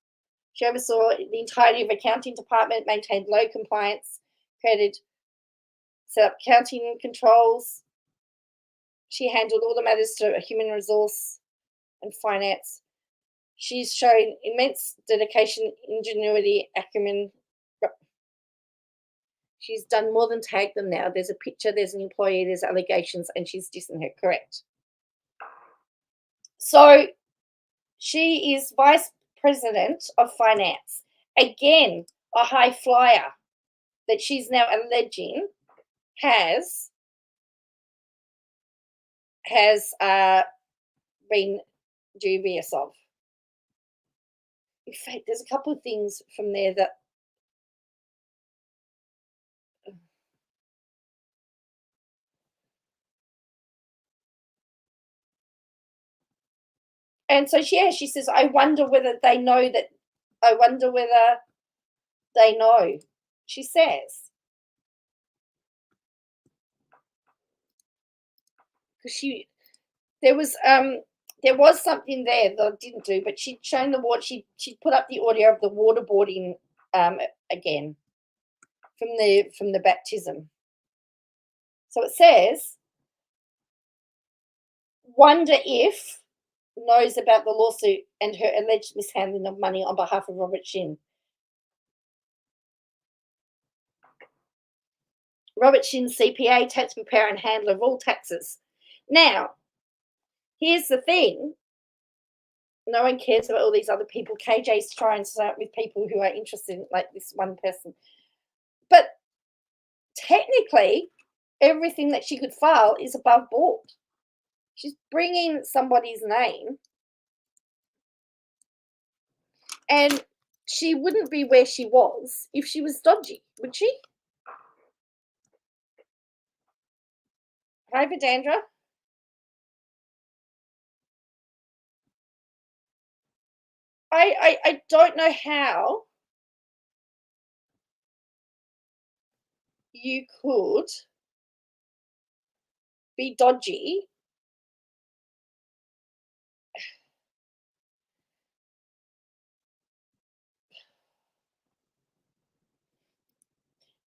She oversaw the entirety of the accounting department, maintained low compliance, set up accounting controls. She handled all the matters to human resource and finance. She's shown immense dedication, ingenuity, acumen. She's done more than tag them now. There's a picture, there's an employee, there's allegations, and she's dissing her, correct. So she is vice president of finance. Again, a high flyer that she's now alleging has been dubious of. In fact, there's a couple of things from there that and so she says, I wonder whether they know that I wonder whether they know, she says. Because there was something there that I didn't do, but she'd shown the water. She'd put up the audio of the waterboarding again from the baptism. So it says, wonder if knows about the lawsuit and her alleged mishandling of money on behalf of Robert Shin. Robert Shin's CPA, tax preparer and handler of all taxes. Now, here's the thing. No one cares about all these other people. KJ's trying to start with people who are interested in like this one person. But technically, everything that she could file is above board. She's bringing somebody's name. And she wouldn't be where she was if she was dodgy, would she? Hi, Vidandra. I don't know how you could be dodgy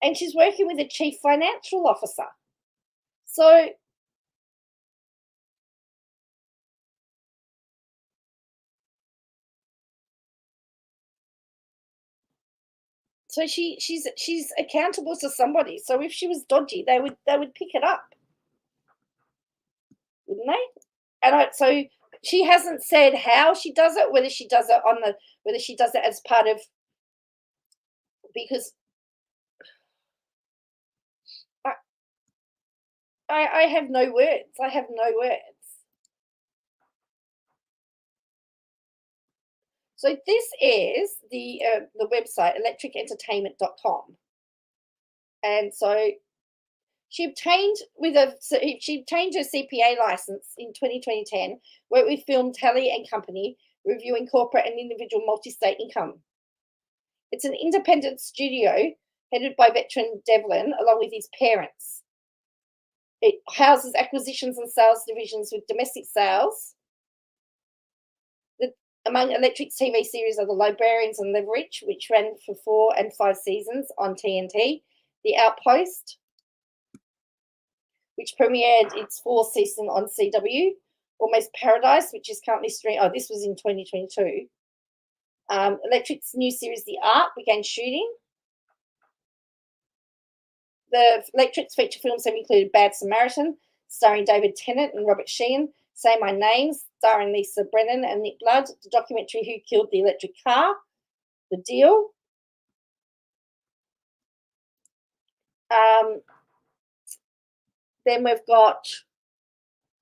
and she's working with a chief financial officer. So she's accountable to somebody. So if she was dodgy, they would pick it up, wouldn't they? And so she hasn't said how she does it, whether she does it as part of, because I have no words. I have no words. So this is the website electricentertainment.com, and so she obtained her CPA license in 2010. Worked with film Tally and Company, reviewing corporate and individual multi-state income. It's an independent studio headed by veteran Devlin along with his parents. It houses acquisitions and sales divisions with domestic sales. Among Electric's TV series are The Librarians and Leverage, which ran for 4 and 5 seasons on TNT. The Outpost, which premiered its 4th season on CW. Almost Paradise, which is currently streaming. Oh, this was in 2022. Electric's new series, The Art, began shooting. The Electric's feature films have included Bad Samaritan, starring David Tennant and Robert Sheehan, Say My Name, starring Lisa Brennan and Nick Blood, the documentary Who Killed the Electric Car, The Deal. Then we've got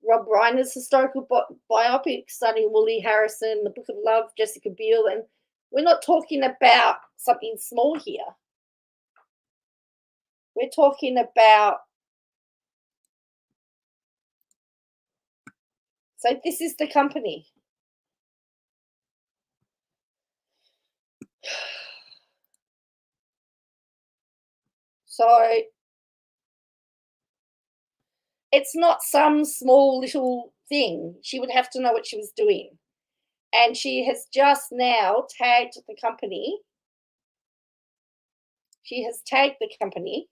Rob Reiner's historical biopic starring Wooly Harrison, The Book of Love, Jessica Biel, and we're not talking about something small here. We're talking about, so this is the company. So it's not some small little thing. She would have to know what she was doing. And she has just now tagged the company. She has tagged the company.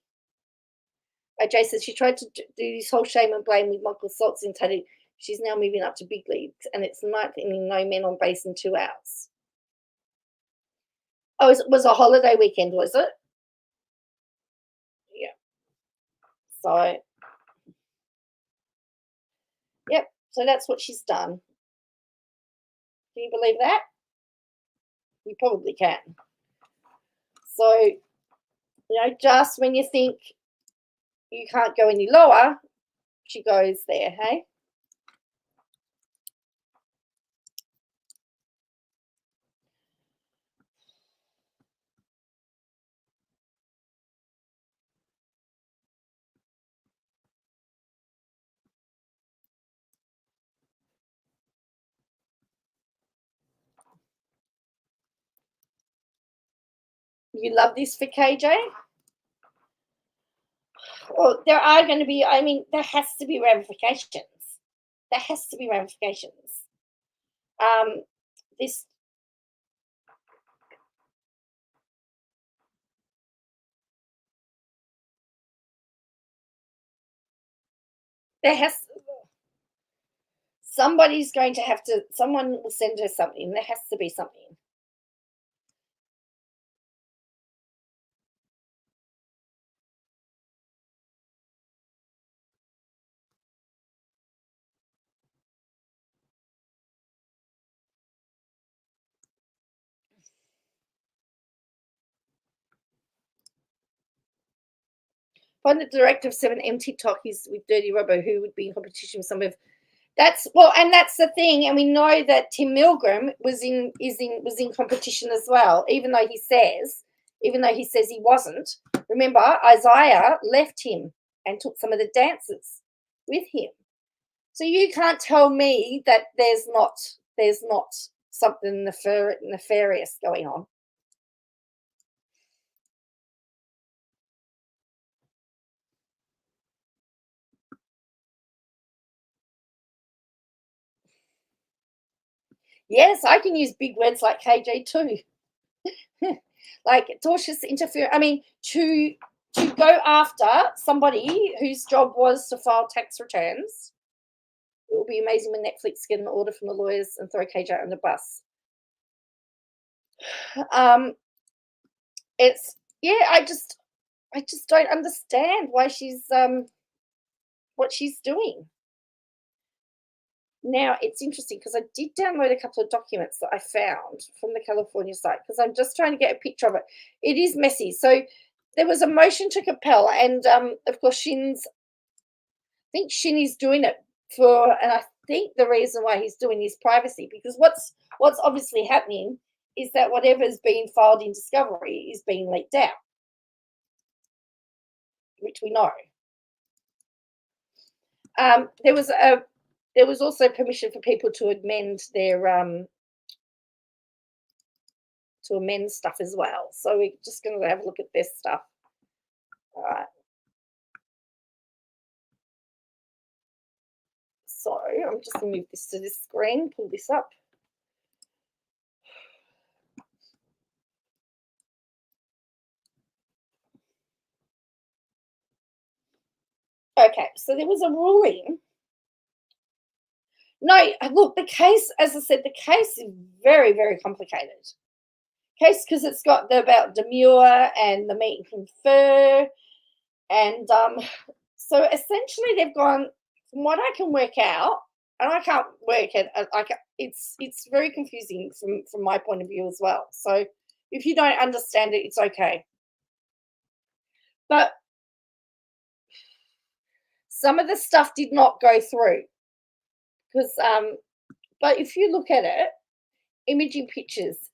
Jay says she tried to do this whole shame and blame with Michael Saltz in Tithing. She's now moving up to big leagues, and it's no men on base in 2 hours. Oh, it was a holiday weekend, was it? Yeah. So, yep. So that's what she's done. Can you believe that? You probably can. So, just when you think you can't go any lower, she goes there, hey? You love this for KJ? Well, there are going to be, I mean, there has to be ramifications. There has to be ramifications. This there has somebody's going to have to, someone will send her something. There has to be something. Find the director of 7M TikTok is with Dirty Robo, who would be in competition with some of that's well, and that's the thing, and we know that Tim Milgram was in competition as well, even though he says he wasn't. Remember, Isaiah left him and took some of the dancers with him. So you can't tell me that there's not something nefarious going on. Yes, I can use big words like KJ too. Like tortious interference. I mean, to go after somebody whose job was to file tax returns. It will be amazing when Netflix get an order from the lawyers and throw KJ on the bus. It's I just don't understand why she's what she's doing. Now, it's interesting because I did download a couple of documents that I found from the California site because I'm just trying to get a picture of it. It is messy. So there was a motion to compel, and of course, I think Shin is doing it and I think the reason why he's doing is privacy, because what's obviously happening is that whatever's being filed in discovery is being leaked out, which we know. There was also permission for people to amend their stuff as well. So we're just going to have a look at this stuff. All right. So I'm just going to move this to this screen, pull this up. Okay, so there was a ruling. No, look, the case, as I said, the case is very, very complicated. Case because it's got about demure and the meat and confer, and so essentially they've gone, from what I can work out, and I can't work it, it's very confusing from my point of view as well. So if you don't understand it, it's okay. But some of the stuff did not go through because, but if you look at it, imaging pictures,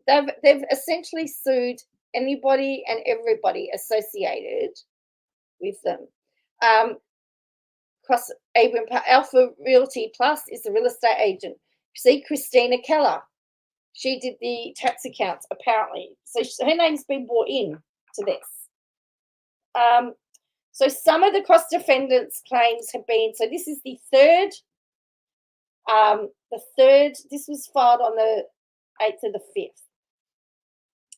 they've essentially sued anybody and everybody associated with them. Cross Abram Alpha Realty Plus is the real estate agent. See, Christina Keller, she did the tax accounts apparently, so her name's been brought in to this. So some of the cross defendants' claims have been. So this is the third. This was filed on the 8th of the 5th.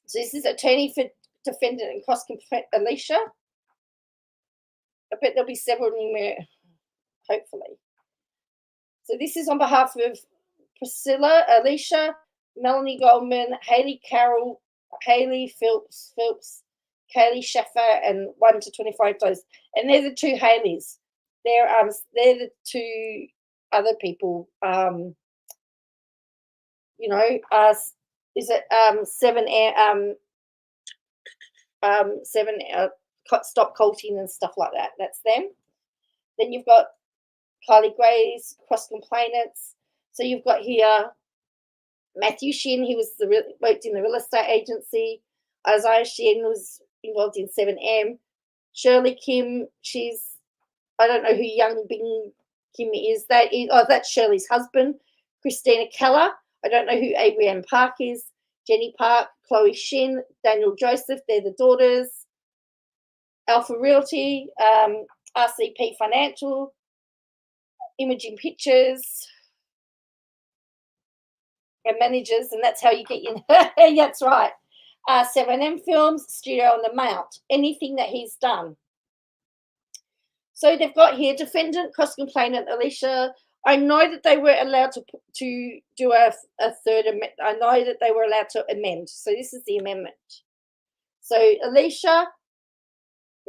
So this is attorney for defendant and cross Elisha. I bet there'll be several more, hopefully. So this is on behalf of Priscilla, Elisha, Melanie Goldman, Haley Carroll, Haley Phillips, Kaylee Schaffer, and 1 to 25 dollars. And they're the two Haleys. They're the two other people. Is it 7 stop colting and stuff like that? That's them. Then you've got Kylie Gray's cross complainants. So you've got here Matthew Shin. He was worked in the real estate agency. Isaiah Shin was involved in 7M. Shirley Kim, I don't know who Young Bing Kim is. That's Shirley's husband. Christina Keller, I don't know who Abraham Park is. Jenny Park, Chloe Shin, Daniel Joseph, they're the daughters. Alpha Realty, RCP Financial, Imaging Pictures, and managers, and that's how you get your. That's right. 7M Films, Studio on the Mount, anything that he's done. So they've got here defendant, cross-complainant, Elisha. I know that they were allowed to do a third amendment. I know that they were allowed to amend. So this is the amendment. So Elisha,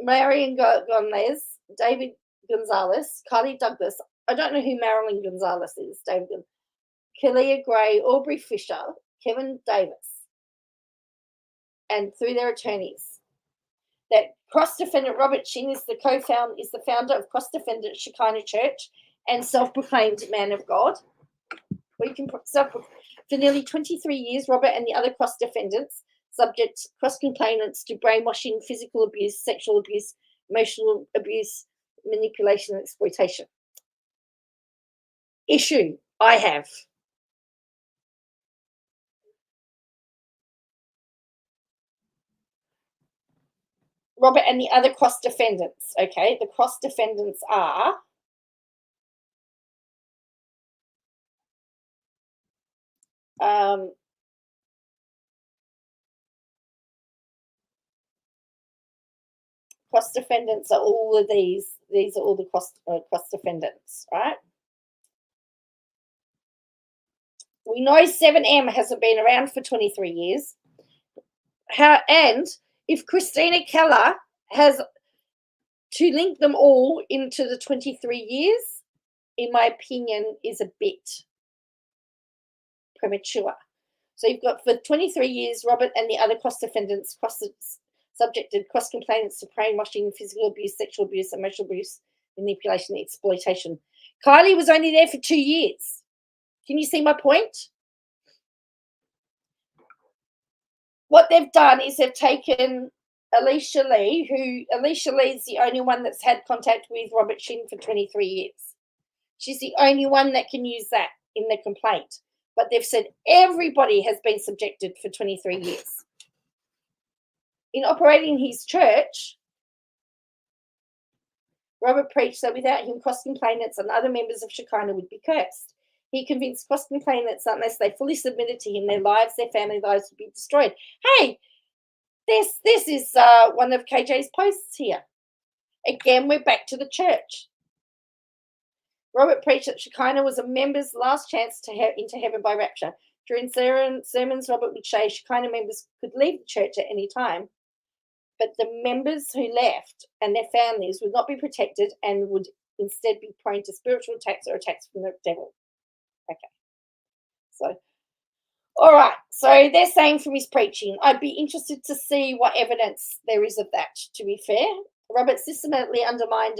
Marion Gonzalez, David Gonzalez, Kylie Douglas. I don't know who Marilyn Gonzalez is. David, Kalia Gray, Aubrey Fisher, Kevin Davis, and through their attorneys. That cross-defendant Robert Shin is the founder of cross-defendant Shekinah Church and self-proclaimed man of God. For nearly 23 years, Robert and the other cross-defendants subject cross-complainants to brainwashing, physical abuse, sexual abuse, emotional abuse, manipulation, and exploitation. Issue I have. Robert and the other cross-defendants, okay? The cross-defendants are cross-defendants are all of these. These are all the cross-defendants, right? We know 7M hasn't been around for 23 years. And if Christina Keller has to link them all into the 23 years, in my opinion, is a bit premature. So you've got for 23 years, Robert and the other cross-defendants subjected cross-complainants to brainwashing, physical abuse, sexual abuse, emotional abuse, manipulation, exploitation. Kylie was only there for 2 years. Can you see my point? What they've done is they've taken Elisha Leigh, Elisha Leigh is the only one that's had contact with Robert Shin for 23 years. She's the only one that can use that in their complaint. But they've said everybody has been subjected for 23 years. In operating his church, Robert preached that without him, cross-complainants and other members of Shekinah would be cursed. He convinced cross-complainants that unless they fully submitted to him, their lives, their family lives would be destroyed. Hey, this is one of KJ's posts here. Again, we're back to the church. Robert preached that Shekinah was a member's last chance to into heaven by rapture. During sermons, Robert would say Shekinah members could leave the church at any time, but the members who left and their families would not be protected and would instead be prone to spiritual attacks or attacks from the devil. Okay. So, all right. So they're saying from his preaching, I'd be interested to see what evidence there is of that, to be fair. Robert systematically undermined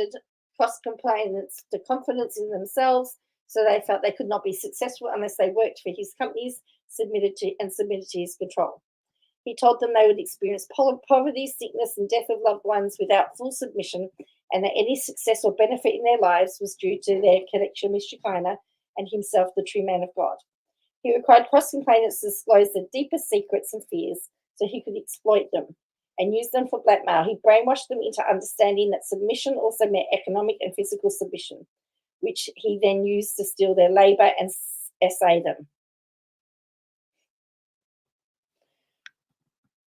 cross-complainants the confidence in themselves, so they felt they could not be successful unless they worked for his companies, submitted to his control. He told them they would experience poverty, sickness, and death of loved ones without full submission, and that any success or benefit in their lives was due to their connection with Shekinah and himself, the true man of God. He required cross-complainants to disclose their deepest secrets and fears so he could exploit them and use them for blackmail. He brainwashed them into understanding that submission also meant economic and physical submission, which he then used to steal their labor and essay them.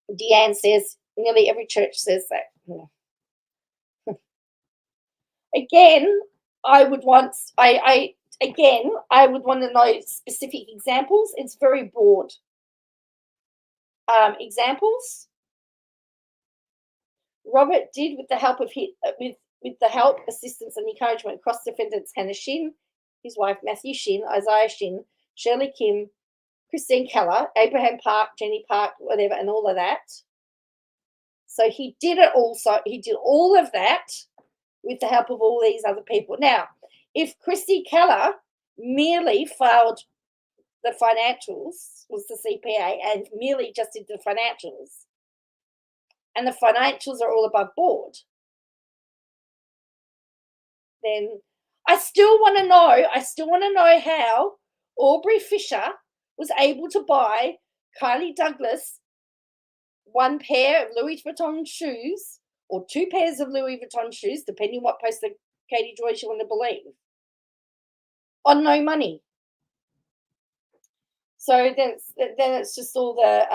Deanne says, nearly every church says that. Again, I would want to know specific examples. It's very broad. Examples. Robert did with the help of with the help, assistance, and encouragement cross-defendants Hannah Shin, his wife Matthew Shin, Isaiah Shin, Shirley Kim, Christine Keller, Abraham Park, Jenny Park, whatever, and all of that. So he did it also. He did all of that with the help of all these other people. Now, if Christy Keller merely filed the financials, was the CPA, and merely just did the financials, and the financials are all above board, then I still want to know how Aubrey Fisher was able to buy Kylie Douglas, one pair of Louis Vuitton shoes or two pairs of Louis Vuitton shoes, depending what post of Katie Joyce you want to believe, on no money. So then it's just all the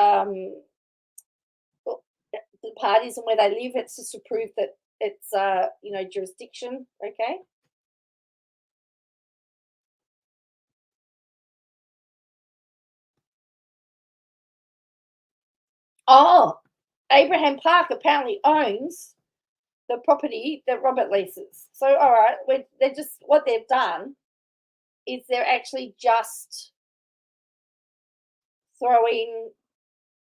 parties and where they live. It's just to prove that it's jurisdiction. Okay. Oh, Abraham Park apparently owns the property that Robert leases. So all right, they're just, what they've done is they're actually just throwing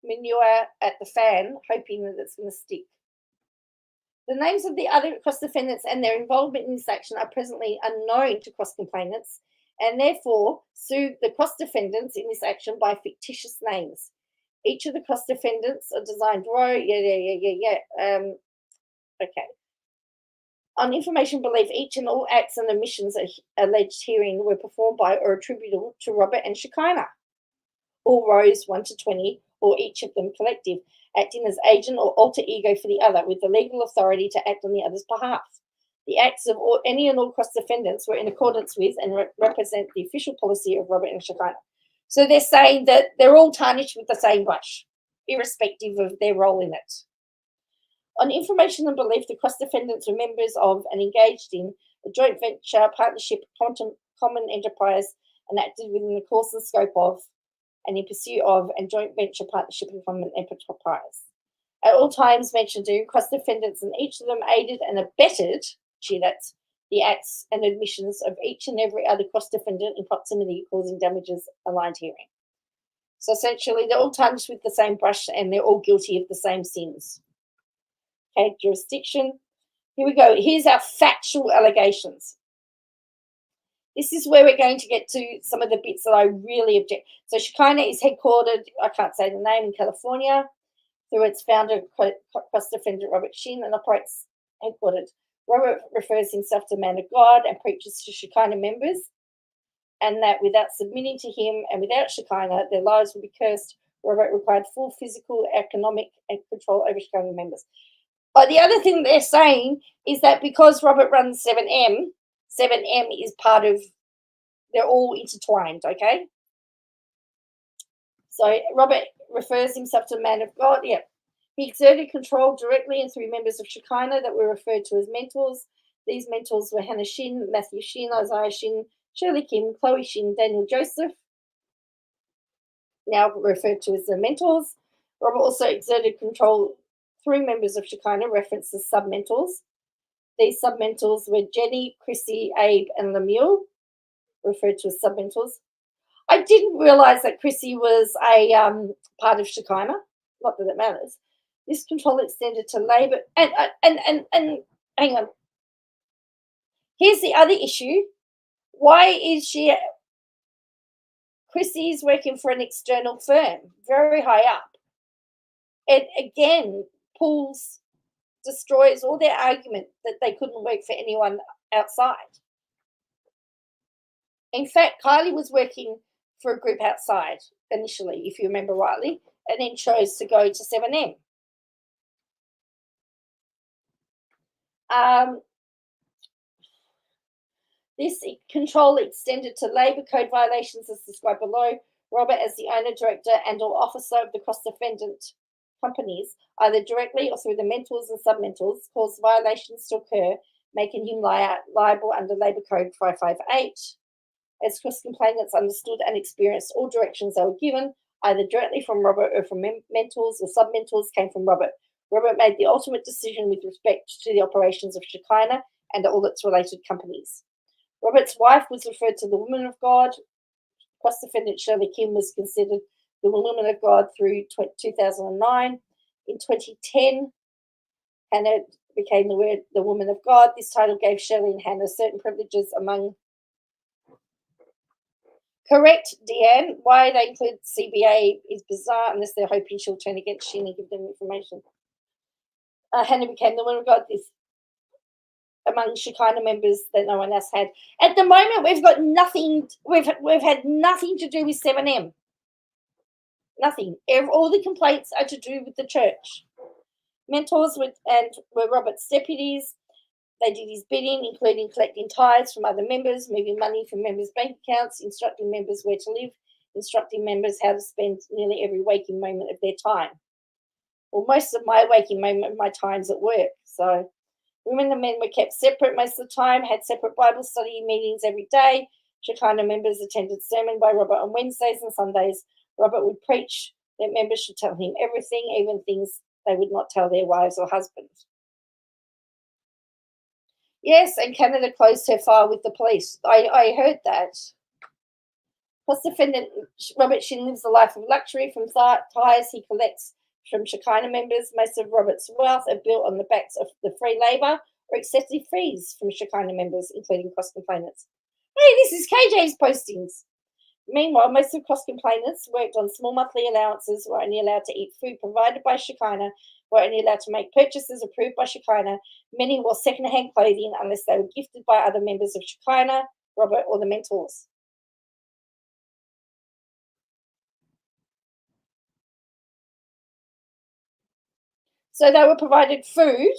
manure at the fan, hoping that it's going to stick. The names of the other cross-defendants and their involvement in this action are presently unknown to cross-complainants, and therefore sued the cross-defendants in this action by fictitious names. Each of the cross-defendants are designed row. Okay. On information belief, each and all acts and omissions alleged herein were performed by or attributable to Robert and Shekinah, all rows 1 to 20, or each of them collective, acting as agent or alter ego for the other, with the legal authority to act on the other's behalf. The acts of any and all cross-defendants were in accordance with and represent the official policy of Robert and Shekinah. So they're saying that they're all tarnished with the same brush, irrespective of their role in it. On information and belief, the cross-defendants were members of and engaged in a joint venture, partnership, common enterprise, and acted within the course and scope of and in pursuit of and joint venture, partnership, and common enterprise. At all times mentioned, cross-defendants and each of them aided and abetted, that's the acts and admissions of each and every other cross-defendant in proximity causing damages aligned herein. So essentially, they're all tarnished with the same brush and they're all guilty of the same sins. Okay, jurisdiction. Here we go. Here's our factual allegations. This is where we're going to get to some of the bits that I really object. So Shekinah is headquartered, I can't say the name, in California, through its founder, cross-defendant Robert Shin, and operates headquartered. Robert refers himself to man of God and preaches to Shekinah members, and that without submitting to him and without Shekinah, their lives will be cursed. Robert required full physical, economic, and control over Shekinah members. But the other thing they're saying is that because Robert runs 7M is part of, they're all intertwined, okay? So Robert refers himself to man of God. Yeah. He exerted control directly and through members of Shekinah that were referred to as mentors. These mentors were Hannah Shin, Matthew Shin, Isaiah Shin, Shirley Kim, Chloe Shin, Daniel Joseph, now referred to as the mentors. Robert also exerted control through members of Shekinah, referenced as sub-mentors. These sub-mentors were Jenny, Chrissy, Abe, and Lemuel, referred to as sub-mentors. I didn't realize that Chrissy was a part of Shekinah. Not that it matters. This control extended to Labour. And hang on. Here's the other issue. Why is Chrissy's working for an external firm, very high up? It again destroys all their argument that they couldn't work for anyone outside. In fact, Kylie was working for a group outside initially, if you remember rightly, and then chose to go to 7M. This control extended to Labour Code violations as described below. Robert, as the owner, director, and or officer of the cross-defendant companies, either directly or through the mentors and sub-mentors, caused violations to occur, making him liable under Labour Code 558. As cross-complainants understood and experienced, all directions they were given, either directly from Robert or from mentors or sub-mentors, came from Robert. Robert made the ultimate decision with respect to the operations of Shekinah and all its related companies. Robert's wife was referred to the woman of God. Cross-defendant Shirley Kim was considered the woman of God through 2009. In 2010, Hannah became the woman of God. This title gave Shirley and Hannah certain privileges among... Correct, Deanne. Why they include CBA is bizarre unless they're hoping she'll turn against Shin and give them information. Hannah became the woman of God. This among Shekinah members that no one else had. At the moment, we've got nothing. We've had nothing to do with 7M. Nothing. All the complaints are to do with the church. Mentors were Robert's deputies. They did his bidding, including collecting tithes from other members, moving money from members' bank accounts, instructing members where to live, instructing members how to spend nearly every waking moment of their time. Well, most of my waking moment, my time's at work. So women and men were kept separate most of the time, had separate Bible study meetings every day. Shekinah members attended sermon by Robert on Wednesdays and Sundays. Robert would preach that members should tell him everything, even things they would not tell their wives or husbands. Yes, and Canada closed her file with the police. I heard that. Plus, defendant Robert Shin lives a life of luxury from tithes he collects from Shekinah members. Most of Robert's wealth are built on the backs of the free labour or excessive fees from Shekinah members, including cross-complainants. Hey, this is KJ's postings. Meanwhile, most of cross-complainants worked on small monthly allowances, were only allowed to eat food provided by Shekinah, were only allowed to make purchases approved by Shekinah. Many wore second-hand clothing unless they were gifted by other members of Shekinah, Robert, or the mentors. So they were provided food,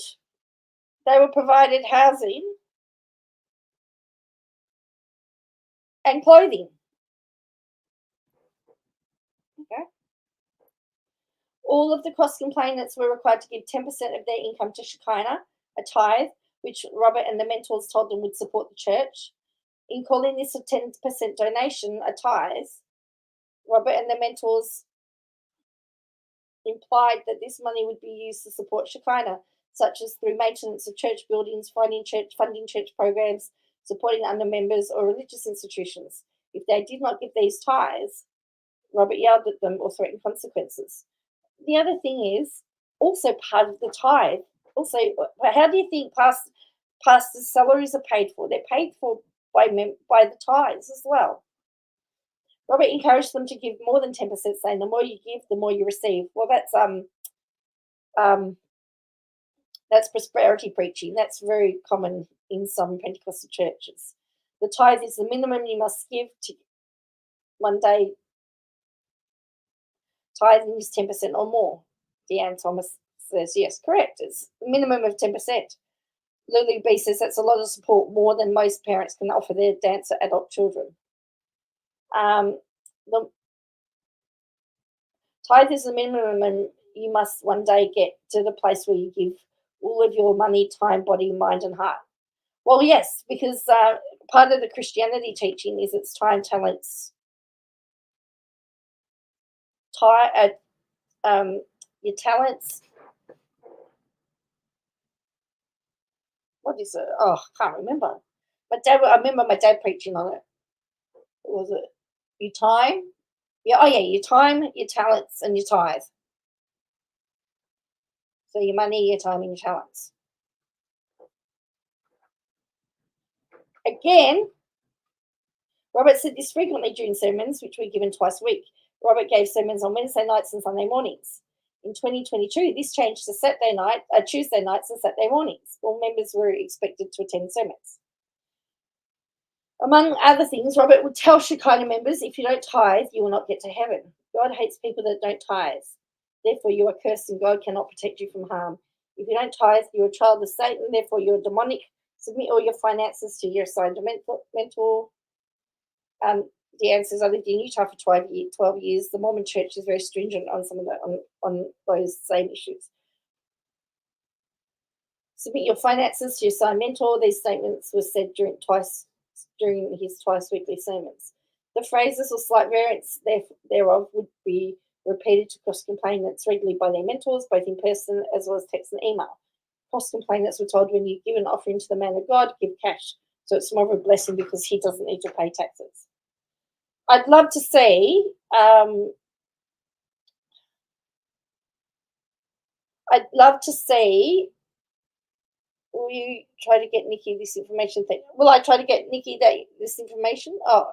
they were provided housing, and clothing. Okay. All of the cross-complainants were required to give 10% of their income to Shekinah, a tithe, which Robert and the mentors told them would support the church. In calling this a 10% donation, a tithe, Robert and the mentors implied that this money would be used to support Shekinah, such as through maintenance of church buildings, funding church programs, supporting under members or religious institutions. If they did not give these tithes, Robert yelled at them or threatened consequences. The other thing is also part of the tithe. Also, how do you think pastors' salaries are paid for? They're paid for by the tithes as well. Robert encouraged them to give more than 10%, saying the more you give, the more you receive. Well, that's prosperity preaching. That's very common in some Pentecostal churches. The tithe is the minimum you must give to one day. Tithing is 10% or more. Deanne Thomas says, yes, correct. It's a minimum of 10%. Lulu B says that's a lot of support, more than most parents can offer their dancer adult children. The tithe is the minimum, and you must one day get to the place where you give all of your money, time, body, mind, and heart. Well, yes, because part of the Christianity teaching is it's time, talents, your talents. What is it? Oh, I can't remember. I remember my dad preaching on it. What was it? Your time? Yeah, your time, your talents, and your tithe. So your money, your time, and your talents. Again, Robert said this frequently during sermons, which were given twice a week. Robert gave sermons on Wednesday nights and Sunday mornings. In 2022, this changed to Tuesday nights and Saturday mornings. All members were expected to attend sermons. Among other things, Robert would tell Shekinah members, if you don't tithe, you will not get to heaven. God hates people that don't tithe. Therefore, you are cursed and God cannot protect you from harm. If you don't tithe, you're a child of Satan. Therefore, you're demonic. Submit all your finances to your assigned mentor. The answer is I lived in Utah for 12 years. The Mormon Church is very stringent on some of on those same issues. Submit your finances to your assigned mentor. These statements were said during his twice weekly sermons. The phrases or slight variants thereof would be repeated to cross-complainants regularly by their mentors, both in person as well as text and email. Cross-complainants were told, when you give an offering to the man of God, give cash. So it's more of a blessing because he doesn't need to pay taxes. I'd love to see will you try to get Nikki this information? Will I try to get Nikki this information? Oh.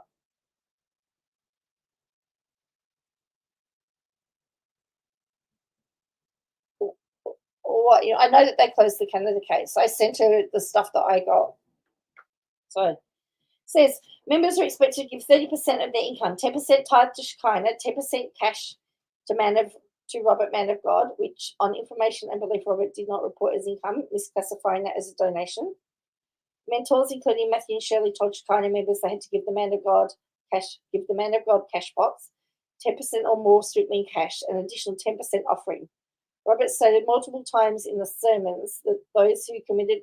What, I know that they closed the Canada case. I sent her the stuff that I got. So it says members are expected to give 30% of their income, 10% tithe to Shekinah, 10% cash to Robert, man of God, which on information and belief Robert did not report as income, misclassifying that as a donation. Mentors, including Matthew and Shirley, told Shekinah members they had to give the man of God cash box, 10% or more strictly in cash, an additional 10% offering. Robert stated multiple times in the sermons that those who committed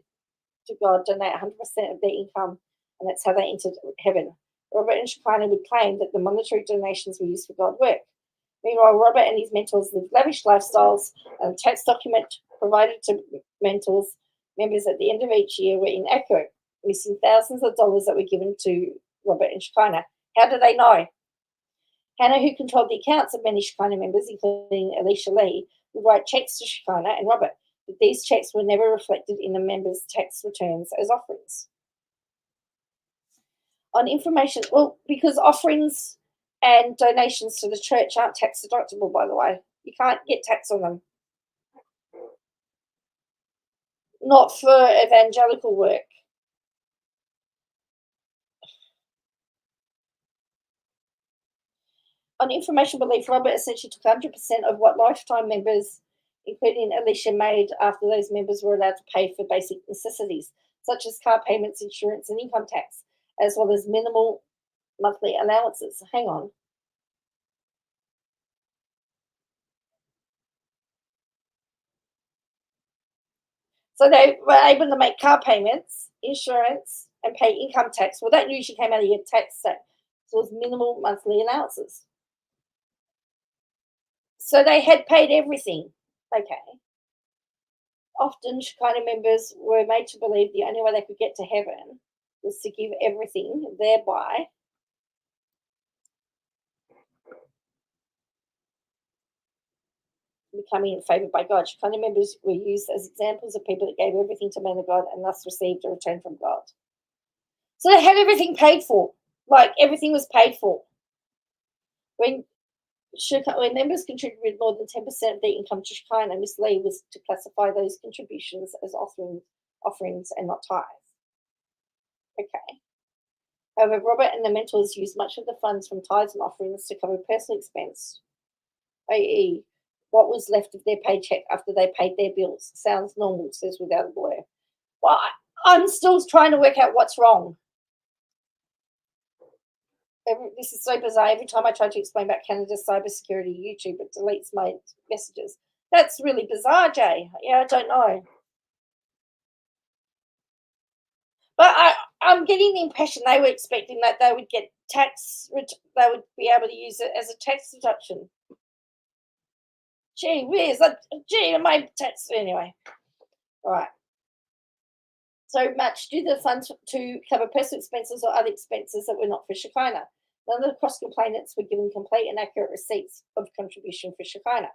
to God donate 100% of their income, and that's how they entered heaven. Robert and Shekinah would claim that the monetary donations were used for God work. Meanwhile, Robert and his mentors lived lavish lifestyles, and the tax document provided to members at the end of each year were inaccurate, missing thousands of dollars that were given to Robert and Shekinah. How do they know? Hannah, who controlled the accounts of many Shekinah members, including Elisha Leigh, would write checks to Shekinah and Robert, but these checks were never reflected in the members' tax returns as offerings. On information, because offerings and donations to the church aren't tax deductible, by the way. You can't get tax on them. Not for evangelical work. On information belief, Robert essentially took 100% of what lifetime members, including Elisha, made after those members were allowed to pay for basic necessities, such as car payments, insurance, and income tax, as well as minimal monthly allowances. Hang on. So they were able to make car payments, insurance, and pay income tax. Well, that usually came out of your tax set. So it was minimal monthly allowances. So they had paid everything. Okay. Often Shekinah members were made to believe the only way they could get to heaven was to give everything, thereby becoming favoured by God. Shekinah members were used as examples of people that gave everything to man of God and thus received a return from God. So they had everything paid for. Like everything was paid for. When members contributed more than 10% of their income to Shekinah, Miss Leigh was to classify those contributions as offerings and not tithes. Okay. However, Robert and the mentors used much of the funds from tithes and offerings to cover personal expense, i.e., what was left of their paycheck after they paid their bills. Sounds normal, says Without a Lawyer. Well, I'm still trying to work out what's wrong. This is so bizarre. Every time I try to explain about Canada's cybersecurity, YouTube, it deletes my messages. That's really bizarre, Jay. Yeah, I don't know. But I'm getting the impression they were expecting that they would get they would be able to use it as a tax deduction. Gee whiz, my tax, anyway. All right. So much due the funds to cover personal expenses or other expenses that were not for Shekinah. None of the cross-complainants were given complete and accurate receipts of contribution for Shekinah.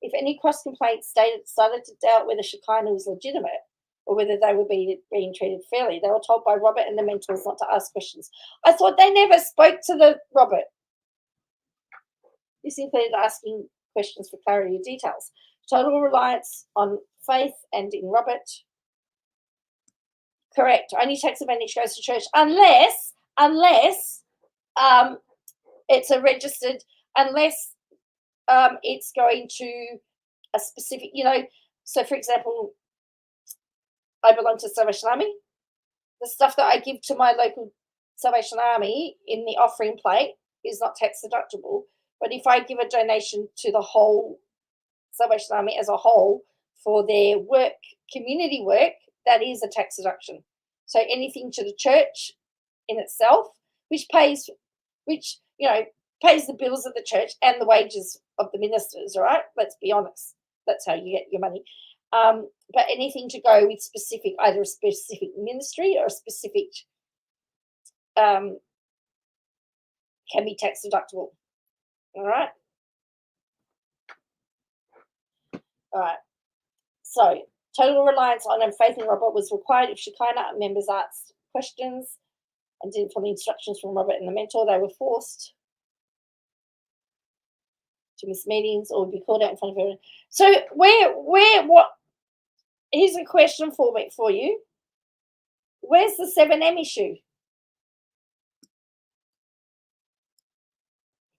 If any cross-complaints started to doubt whether Shekinah was legitimate or whether they were being treated fairly, they were told by Robert and the mentors not to ask questions. I thought they never spoke to the Robert. This included asking questions for clarity of details. Total reliance on faith and in Robert. Correct. Only tax advantage goes to church unless it's a registered, unless it's going to a specific, so for example, I belong to Salvation Army. The stuff that I give to my local Salvation Army in the offering plate is not tax deductible. But if I give a donation to the whole Salvation Army as a whole for their work, community work, that is a tax deduction. So anything to the church in itself, which pays the bills of the church and the wages of the ministers, all right? Let's be honest. That's how you get your money. But anything to go with either a specific ministry or a specific can be tax deductible. All right. So total reliance on and faith in Robert was required if Shekinah members asked questions and didn't follow instructions from Robert and the mentor. They were forced to miss meetings or be called out in front of everyone. So what? Here's a question for you. Where's the 7M issue?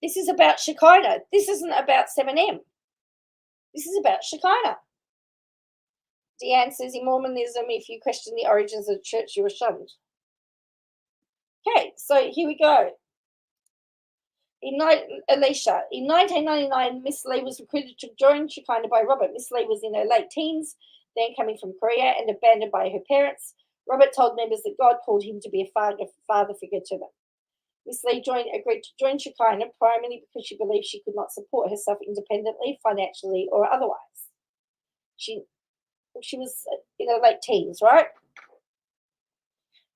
This is about Shekinah. This isn't about 7M. This is about Shekinah. Deanne says, in Mormonism, if you question the origins of the church, you are shunned. Okay, so here we go. Elisha. In 1999, Miss Leigh was recruited to join Shekinah by Robert. Miss Leigh was in her late teens, then coming from Korea and abandoned by her parents. Robert told members that God called him to be a father figure to them. Miss Leigh agreed to join Shekinah primarily because she believed she could not support herself independently, financially, or otherwise. She was in her late teens, right?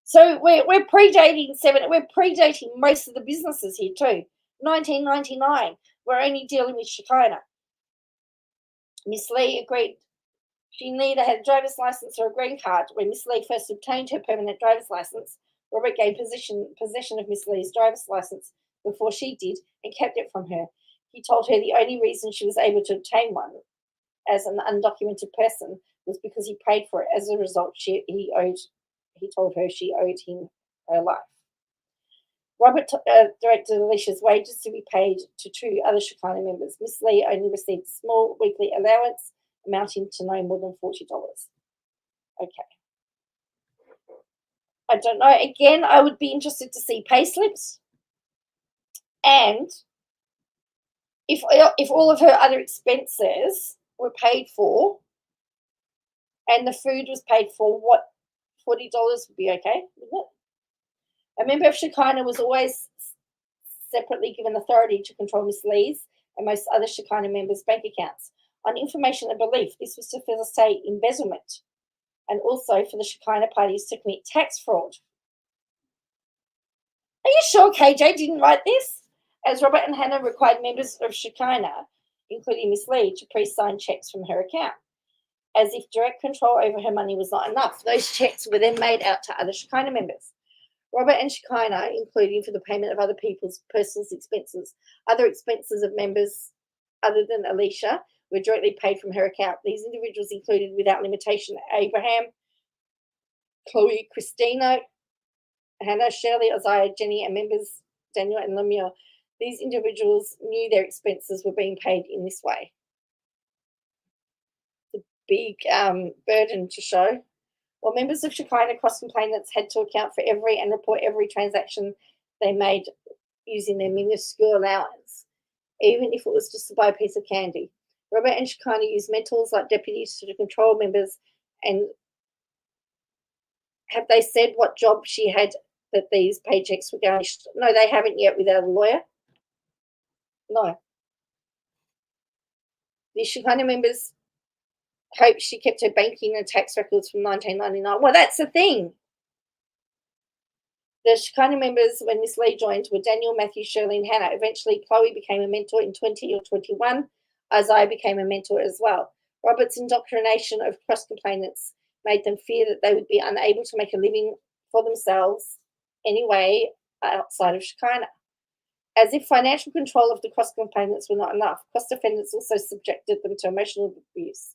So we're predating we're predating most of the businesses here too. 1999, we're only dealing with Shekinah. Miss Leigh agreed she neither had a driver's license or a green card. When Miss Leigh first obtained her permanent driver's license, Robert gained possession of Miss Leigh's driver's license before she did and kept it from her. He told her the only reason she was able to obtain one as an undocumented person was because he paid for it. As a result, he told her she owed him her life. Robert directed Elisha's wages to be paid to 2 other Shekinah members. Miss Leigh only received a small weekly allowance amounting to no more than $40. Okay. I don't know. Again, I would be interested to see pay slips. And if all of her other expenses were paid for and the food was paid for, what, $40 would be okay, wouldn't it? A member of Shekinah was always separately given authority to control Miss Leigh's and most other Shekinah members' bank accounts. On information and belief, this was to facilitate embezzlement and also for the Shekinah parties to commit tax fraud. Are you sure KJ didn't write this? As Robert and Hannah required members of Shekinah, including Miss Leigh, to pre-sign checks from her account, as if direct control over her money was not enough. Those checks were then made out to other Shekinah members. Robert and Shekinah, including for the payment of other people's personal expenses. Other expenses of members other than Elisha were directly paid from her account. These individuals included, without limitation, Abraham, Chloe, Christina, Hannah, Shirley, Isaiah, Jenny, and members Daniel and Lemuel. These individuals knew their expenses were being paid in this way. The big burden to show. While members of Shekinah cross-complainants had to account for every and report every transaction they made using their minuscule allowance, even if it was just to buy a piece of candy. Robert and Shekinah used mentors like deputies to control members. And have they said what job she had that these paychecks were going to? No, they haven't yet without a lawyer. No. The Shekinah members hope she kept her banking and tax records from 1999. Well, that's the thing. The Shekinah members, when Miss Leigh joined, were Daniel, Matthew, Shirley, and Hannah. Eventually, Chloe became a mentor in 20 or 21. Isaiah became a mentor as well. Robert's indoctrination of cross-complainants made them fear that they would be unable to make a living for themselves anyway outside of Shekinah. As if financial control of the cross-complainants were not enough, cross-defendants also subjected them to emotional abuse.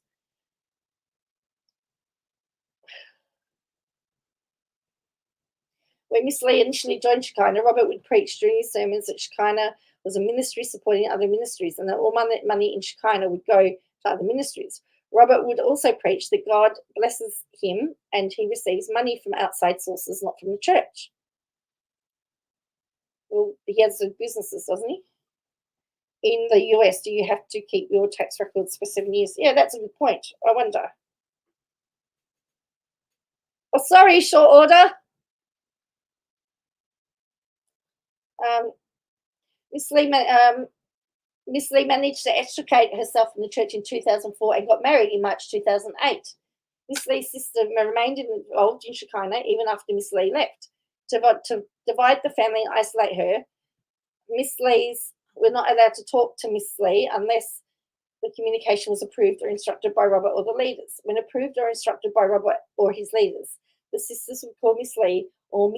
When Miss Leigh initially joined Shekinah, Robert would preach during his sermons that Shekinah was a ministry supporting other ministries and that all money in Shekinah would go to other ministries. Robert would also preach that God blesses him and he receives money from outside sources, not from the church. Well, he has the businesses, doesn't he? In the US, do you have to keep your tax records for 7 years? Yeah, that's a good point. I wonder. Oh, sorry, short order. Miss Leigh managed to extricate herself from the church in 2004 and got married in March 2008. Miss Leigh's sister remained involved in Shekinah even after Miss Leigh left. To divide the family and isolate her, Miss Leigh's were not allowed to talk to Miss Leigh unless the communication was approved or instructed by Robert or the leaders. When approved or instructed by Robert or his leaders, the sisters would call Miss Leigh or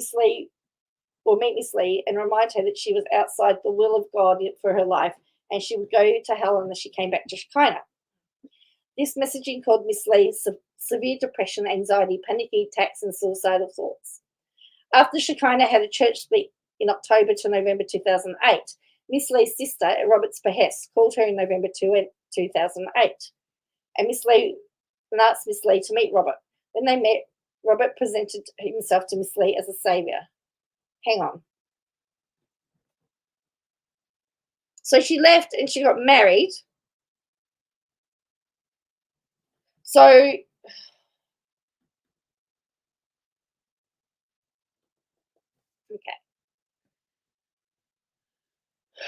meet Miss Leigh and remind her that she was outside the will of God for her life and she would go to hell unless she came back to Shekinah. This messaging caused Miss Leigh severe depression, anxiety, panicky attacks, and suicidal thoughts. After Shekinah had a church split in October to November 2008, Miss Leigh's sister, at Robert's behest, called her in November 2008, and Miss Leigh asked Miss Leigh to meet Robert. When they met, Robert presented himself to Miss Leigh as a saviour. Hang on. So she left and she got married. So okay.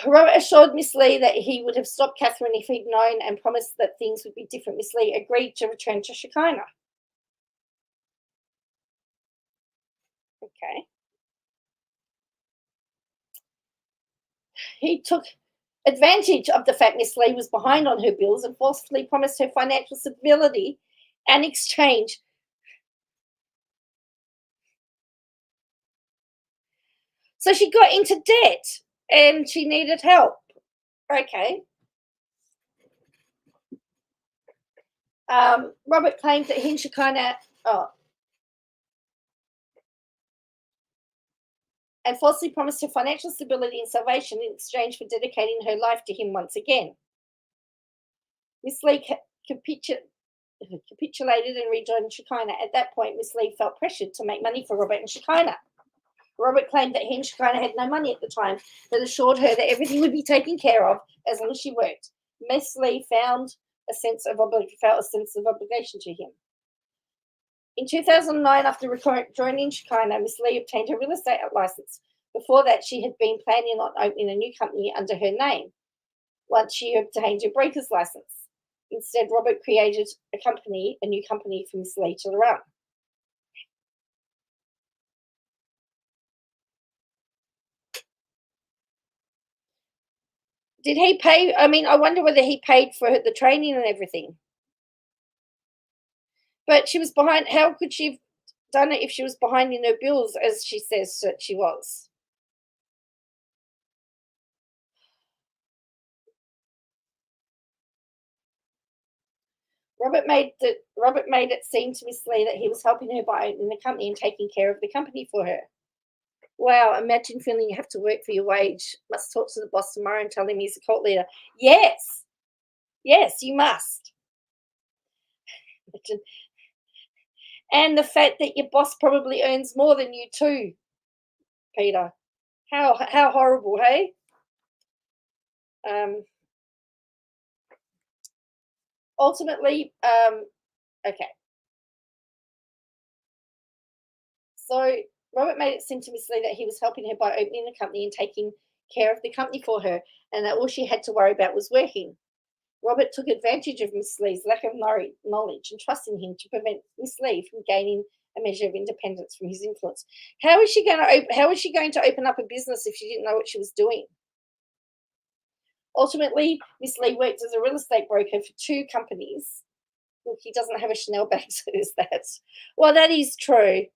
Robert assured Miss Leigh that he would have stopped Catherine if he'd known and promised that things would be different. Miss Leigh agreed to return to Shekinah. Okay. He took advantage of the fact Miss Leigh was behind on her bills and forcefully promised her financial stability and exchange. So she got into debt and she needed help. Okay. Robert claimed that he and Shekinah and falsely promised her financial stability and salvation in exchange for dedicating her life to him once again. Miss Leigh capitulated and rejoined Shekinah. At that point, Miss Leigh felt pressured to make money for Robert and Shekinah. Robert claimed that he and Shekinah had no money at the time, but assured her that everything would be taken care of as long as she worked. Miss Leigh felt a sense of obligation to him. In 2009, after joining Shekinah, Miss Leigh obtained her real estate license. Before that, she had been planning on opening a new company under her name once she obtained her broker's license. Instead, Robert created a new company for Miss Leigh to run. Did he pay? I mean, I wonder whether he paid for the training and everything. But she was behind. How could she have done it if she was behind in her bills, as she says that she was? Robert made it seem to Miss Leigh that he was helping her by owning the company and taking care of the company for her. Wow, imagine feeling you have to work for your wage. Must talk to the boss tomorrow and tell him he's a cult leader. Yes, you must. And the fact that your boss probably earns more than you too, Peter. How horrible, hey? Ultimately, okay. So Robert made it seem to Miss Leigh that he was helping her by opening the company and taking care of the company for her, and that all she had to worry about was working. Robert took advantage of Miss Leigh's lack of knowledge and trust in him to prevent Miss Leigh from gaining a measure of independence from his influence. How is she going to open up a business if she didn't know what she was doing? Ultimately, Miss Leigh worked as a real estate broker for 2 companies. Look, he doesn't have a Chanel bag, so there's that. Well, that is true.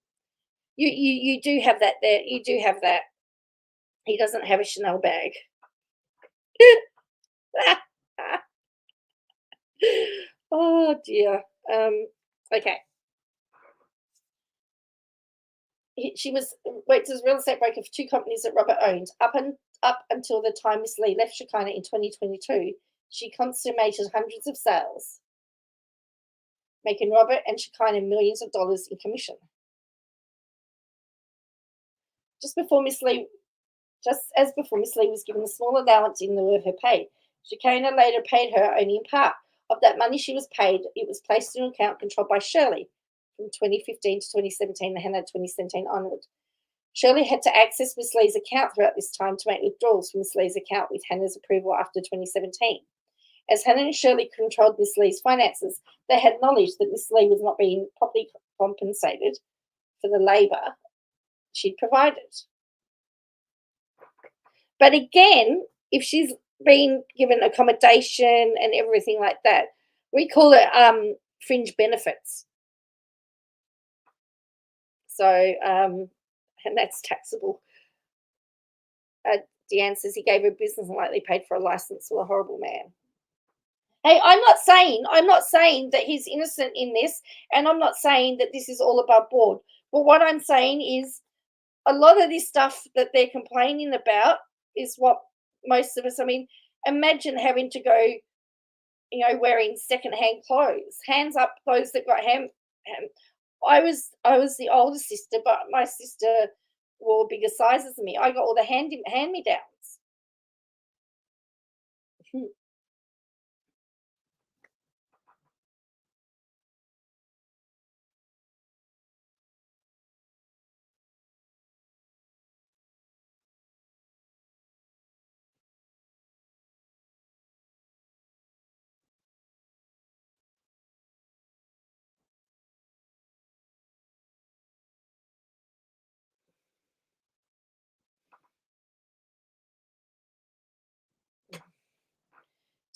You do have that there. You do have that. He doesn't have a Chanel bag. Oh dear. Okay. She worked as a real estate broker for 2 companies that Robert owned. Up until the time Miss Leigh left Shekinah in 2022, she consummated hundreds of sales, making Robert and Shekinah millions of dollars in commission. Just as before, Miss Leigh was given a small allowance in lieu of her pay. Shekinah later paid her only in part. Of that money she was paid, it was placed in an account controlled by Shirley from 2015 to 2017 and Hannah 2017 onward. Shirley had to access Miss Leigh's account throughout this time to make withdrawals from Miss Leigh's account with Hannah's approval after 2017. As Hannah and Shirley controlled Miss Leigh's finances, they had knowledge that Miss Leigh was not being properly compensated for the labour she'd provided. But again, if she's been given accommodation and everything like that, we call it fringe benefits. So, and that's taxable. Deanne says he gave her business and likely paid for a license. Well, a horrible man. Hey, I'm not saying that he's innocent in this, and I'm not saying that this is all above board. But what I'm saying is a lot of this stuff that they're complaining about is what most of us. I mean, imagine having to go, wearing secondhand clothes. Hands up, those that got I was the older sister, but my sister wore bigger sizes than me. I got all the hand me downs.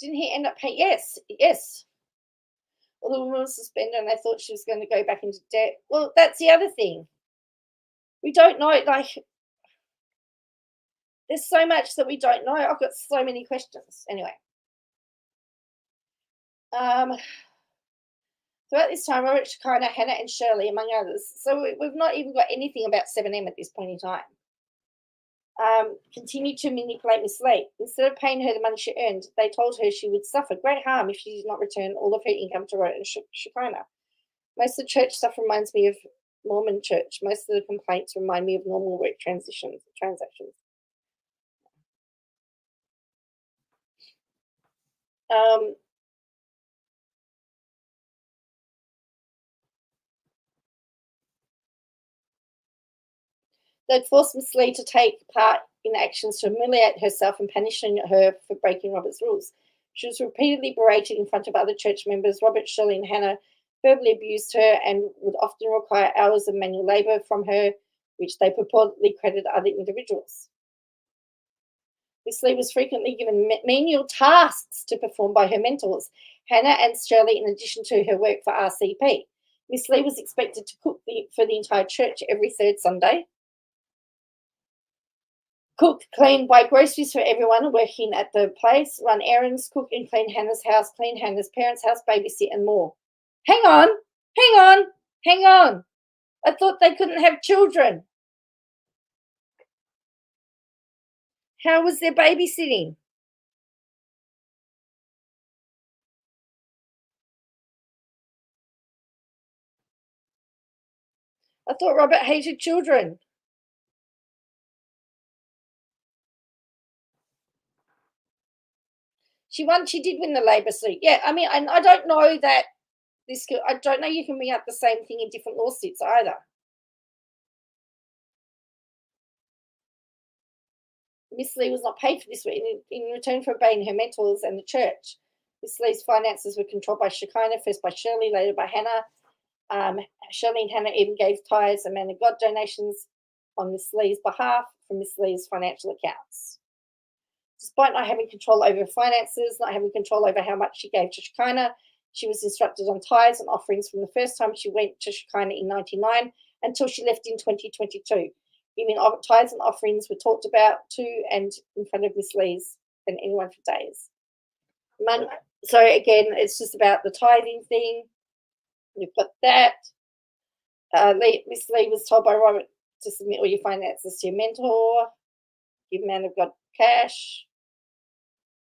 Didn't he end up paying? Yes, yes. Well, the woman was suspended, and they thought she was going to go back into debt. Well, that's the other thing. We don't know. Like, there's so much that we don't know. I've got so many questions. Anyway, throughout this time, Robert, Shekinah, Hannah, and Shirley, among others. So we've not even got anything about 7M at this point in time. Continued to manipulate Miss Leigh. Instead of paying her the money she earned, they told her she would suffer great harm if she did not return all of her income to Robert and Shekinah. Most of the church stuff reminds me of Mormon church. Most of the complaints remind me of normal work transactions. They'd forced Miss Leigh to take part in actions to humiliate herself and punishing her for breaking Robert's rules. She was repeatedly berated in front of other church members. Robert, Shirley, and Hannah verbally abused her and would often require hours of manual labour from her, which they purportedly credited other individuals. Miss Leigh was frequently given menial tasks to perform by her mentors, Hannah and Shirley, in addition to her work for RCP. Miss Leigh was expected to cook for the entire church every third Sunday. Cook, clean, buy groceries for everyone working at the place, run errands, cook and clean Hannah's house, clean Hannah's parents' house, babysit, and more. Hang on. I thought they couldn't have children. How was their babysitting? I thought Robert hated children. She did win the Labour seat. Yeah, I mean, I don't know that I don't know you can bring up the same thing in different lawsuits either. Miss Leigh was not paid for this in return for obeying her mentors and the church. Miss Leigh's finances were controlled by Shekinah, first by Shirley, later by Hannah. Shirley and Hannah even gave tithes and man of God donations on Miss Leigh's behalf from Miss Leigh's financial accounts. Despite not having control over her finances, not having control over how much she gave to Shekinah, she was instructed on tithes and offerings from the first time she went to Shekinah in 1999 until she left in 2022. Even tithes and offerings were talked about to and in front of Miss Leigh's and anyone for days. So again, it's just about the tithing thing. You've got that. Miss Leigh was told by Robert to submit all your finances to your mentor, give man of God cash.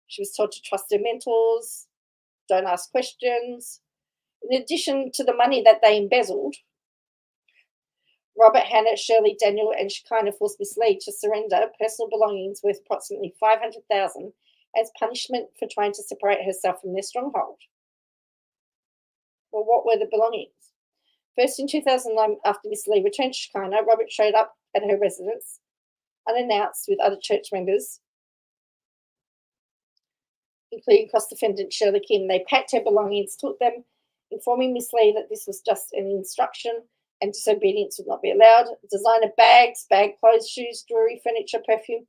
She was told to trust her mentors, don't ask questions. In addition to the money that they embezzled, Robert, Hannah, Shirley, Daniel, and Shekinah forced Miss Leigh to surrender personal belongings worth approximately $500,000 as punishment for trying to separate herself from their stronghold. Well, what were the belongings? First, in 2009, after Miss Leigh returned to Shekinah, Robert showed up at her residence unannounced with other church members, including cross-defendant Shirley Kim. They packed her belongings, took them, informing Miss Leigh that this was just an instruction and disobedience would not be allowed. Designer bags, bag clothes, shoes, jewelry, furniture, perfume.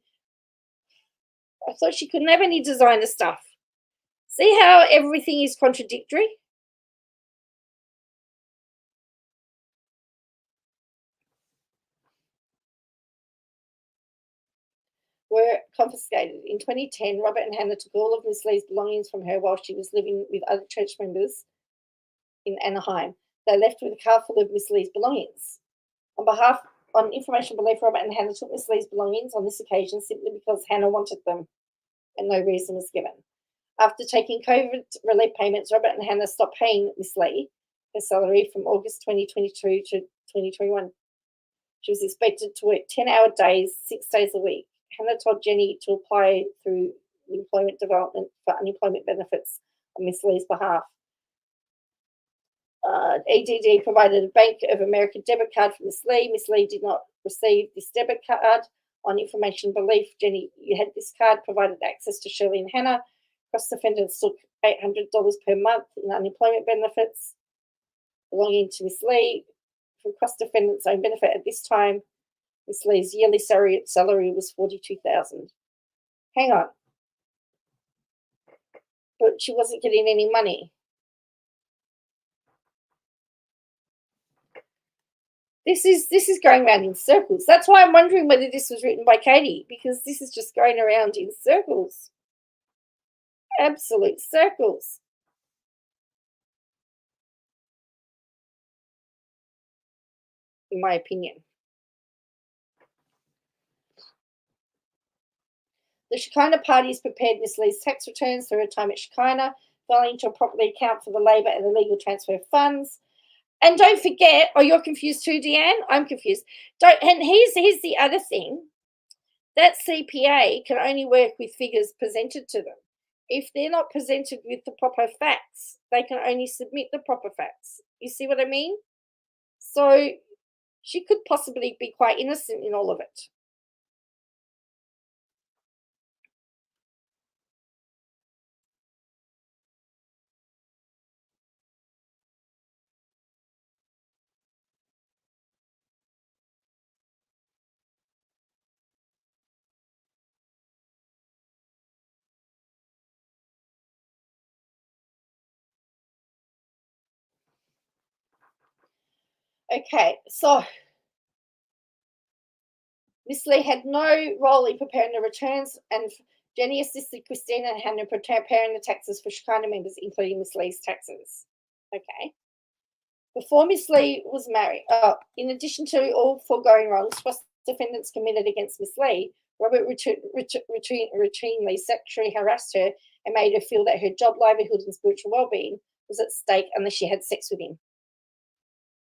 I thought she couldn't have any designer stuff. See how everything is contradictory? Were confiscated. In 2010, Robert and Hannah took all of Miss Leigh's belongings from her while she was living with other church members in Anaheim. They left with a car full of Miss Leigh's belongings. On information belief, Robert and Hannah took Miss Leigh's belongings on this occasion simply because Hannah wanted them. and no reason was given. After taking COVID relief payments, Robert and Hannah stopped paying Miss Leigh her salary from August 2022 to 2021. She was expected to work 10-hour days, 6 days a week. Hannah told Jenny to apply through employment development for unemployment benefits on Miss Leigh's behalf. EDD provided a Bank of America debit card for Miss Leigh. Miss Leigh did not receive this debit card. On information belief, Jenny had this card, provided access to Shirley and Hannah. Cross defendants took $800 per month in unemployment benefits belonging to Miss Leigh. For cross defendants' own benefit at this time, Miss Leigh's yearly salary was $42,000. Hang on. But she wasn't getting any money. This is going around in circles. That's why I'm wondering whether this was written by Katie, because this is just going around in circles. Absolute circles. In my opinion. The Shekinah parties prepared Miss Leigh's tax returns for her time at Shekinah, failing to properly account for the labour and illegal transfer of funds. And don't forget, oh, you're confused too, Deanne? I'm confused. And here's the other thing. That CPA can only work with figures presented to them. If they're not presented with the proper facts, they can only submit the proper facts. You see what I mean? So she could possibly be quite innocent in all of it. Okay, so Miss Leigh had no role in preparing the returns, and Jenny assisted Christina and Hannah in preparing the taxes for Shekinah members, including Miss Leigh's taxes. Okay. Before Miss Leigh was married, in addition to all foregoing wrongs, defendants committed against Miss Leigh, Robert routinely sexually harassed her and made her feel that her job, livelihood, and spiritual well-being was at stake unless she had sex with him.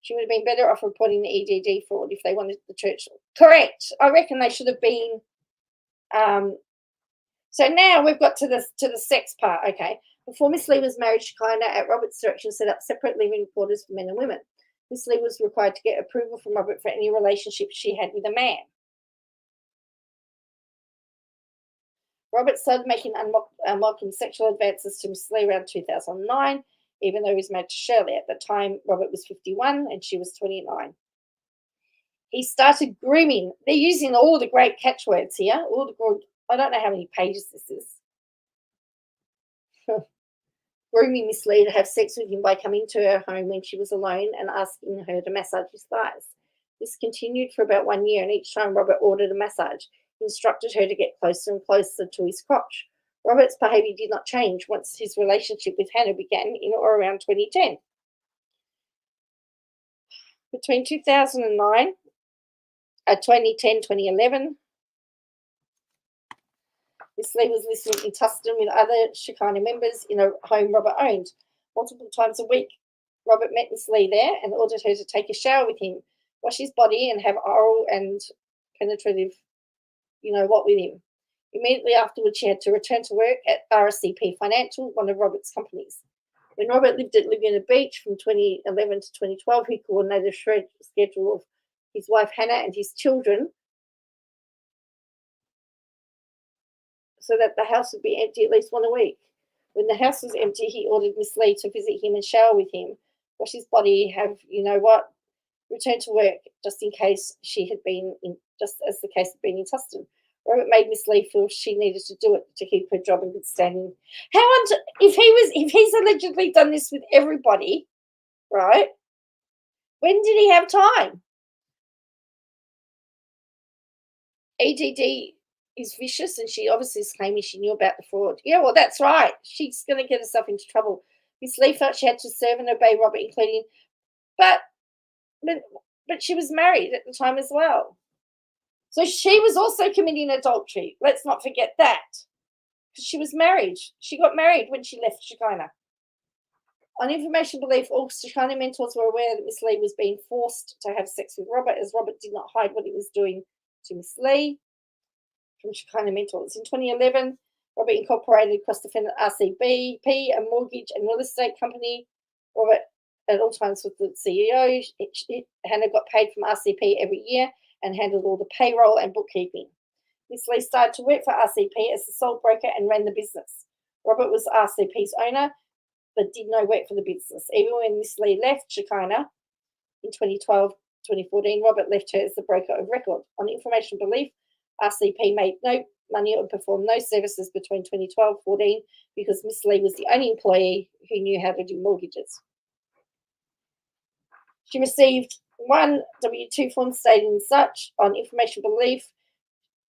She would have been better off reporting the EDD fraud if they wanted the church. Correct. I reckon they should have been. So now we've got to the sex part. Okay. Before Miss Leigh was married, Shekinah, at Robert's direction, set up separate living quarters for men and women. Miss Leigh was required to get approval from Robert for any relationship she had with a man. Robert started making unwelcome sexual advances to Miss Leigh around 2009. Even though he was married to Shirley. At the time, Robert was 51 and she was 29. He started grooming. They're using all the great catchwords here. I don't know how many pages this is. Grooming Miss Leigh to have sex with him by coming to her home when she was alone and asking her to massage his thighs. This continued for about 1 year, and each time Robert ordered a massage, he instructed her to get closer and closer to his crotch. Robert's behaviour did not change once his relationship with Hannah began in or around 2010. Between 2009 and 2010-2011, Miss Leigh was living in Tustin with other Shekinah members in a home Robert owned. Multiple times a week, Robert met Miss Leigh there and ordered her to take a shower with him, wash his body, and have oral and penetrative, with him. Immediately afterwards, she had to return to work at RSCP Financial, one of Robert's companies. When Robert lived at Laguna Beach from 2011 to 2012, he coordinated a schedule of his wife Hannah and his children so that the house would be empty at least one a week. When the house was empty, he ordered Miss Leigh to visit him and shower with him, wash his body, return to work just in case just as the case had been in Tustin. Robert made Miss Leigh feel she needed to do it to keep her job in good standing. If he's allegedly done this with everybody, right? When did he have time? EDD is vicious, and she obviously is claiming she knew about the fraud. Yeah, well, that's right. She's going to get herself into trouble. Miss Leigh felt she had to serve and obey Robert, including, but she was married at the time as well. So she was also committing adultery. Let's not forget that. because she was married. She got married when she left Shekinah. On information belief, all Shekinah mentors were aware that Miss Leigh was being forced to have sex with Robert, as Robert did not hide what he was doing to Miss Leigh from Shekinah mentors. In 2011, Robert incorporated cross-defendant RCBP, a mortgage and real estate company. Robert, at all times, was the CEO. Hannah got paid from RCP every year and handled all the payroll and bookkeeping. Miss Leigh started to work for RCP as the sole broker and ran the business. Robert was RCP's owner, but did no work for the business. Even when Miss Leigh left Shekinah in 2012-2014, Robert left her as the broker of record. On information belief, RCP made no money or performed no services between 2012-14 because Miss Leigh was the only employee who knew how to do mortgages. She received one W-2 form stating such. On information belief,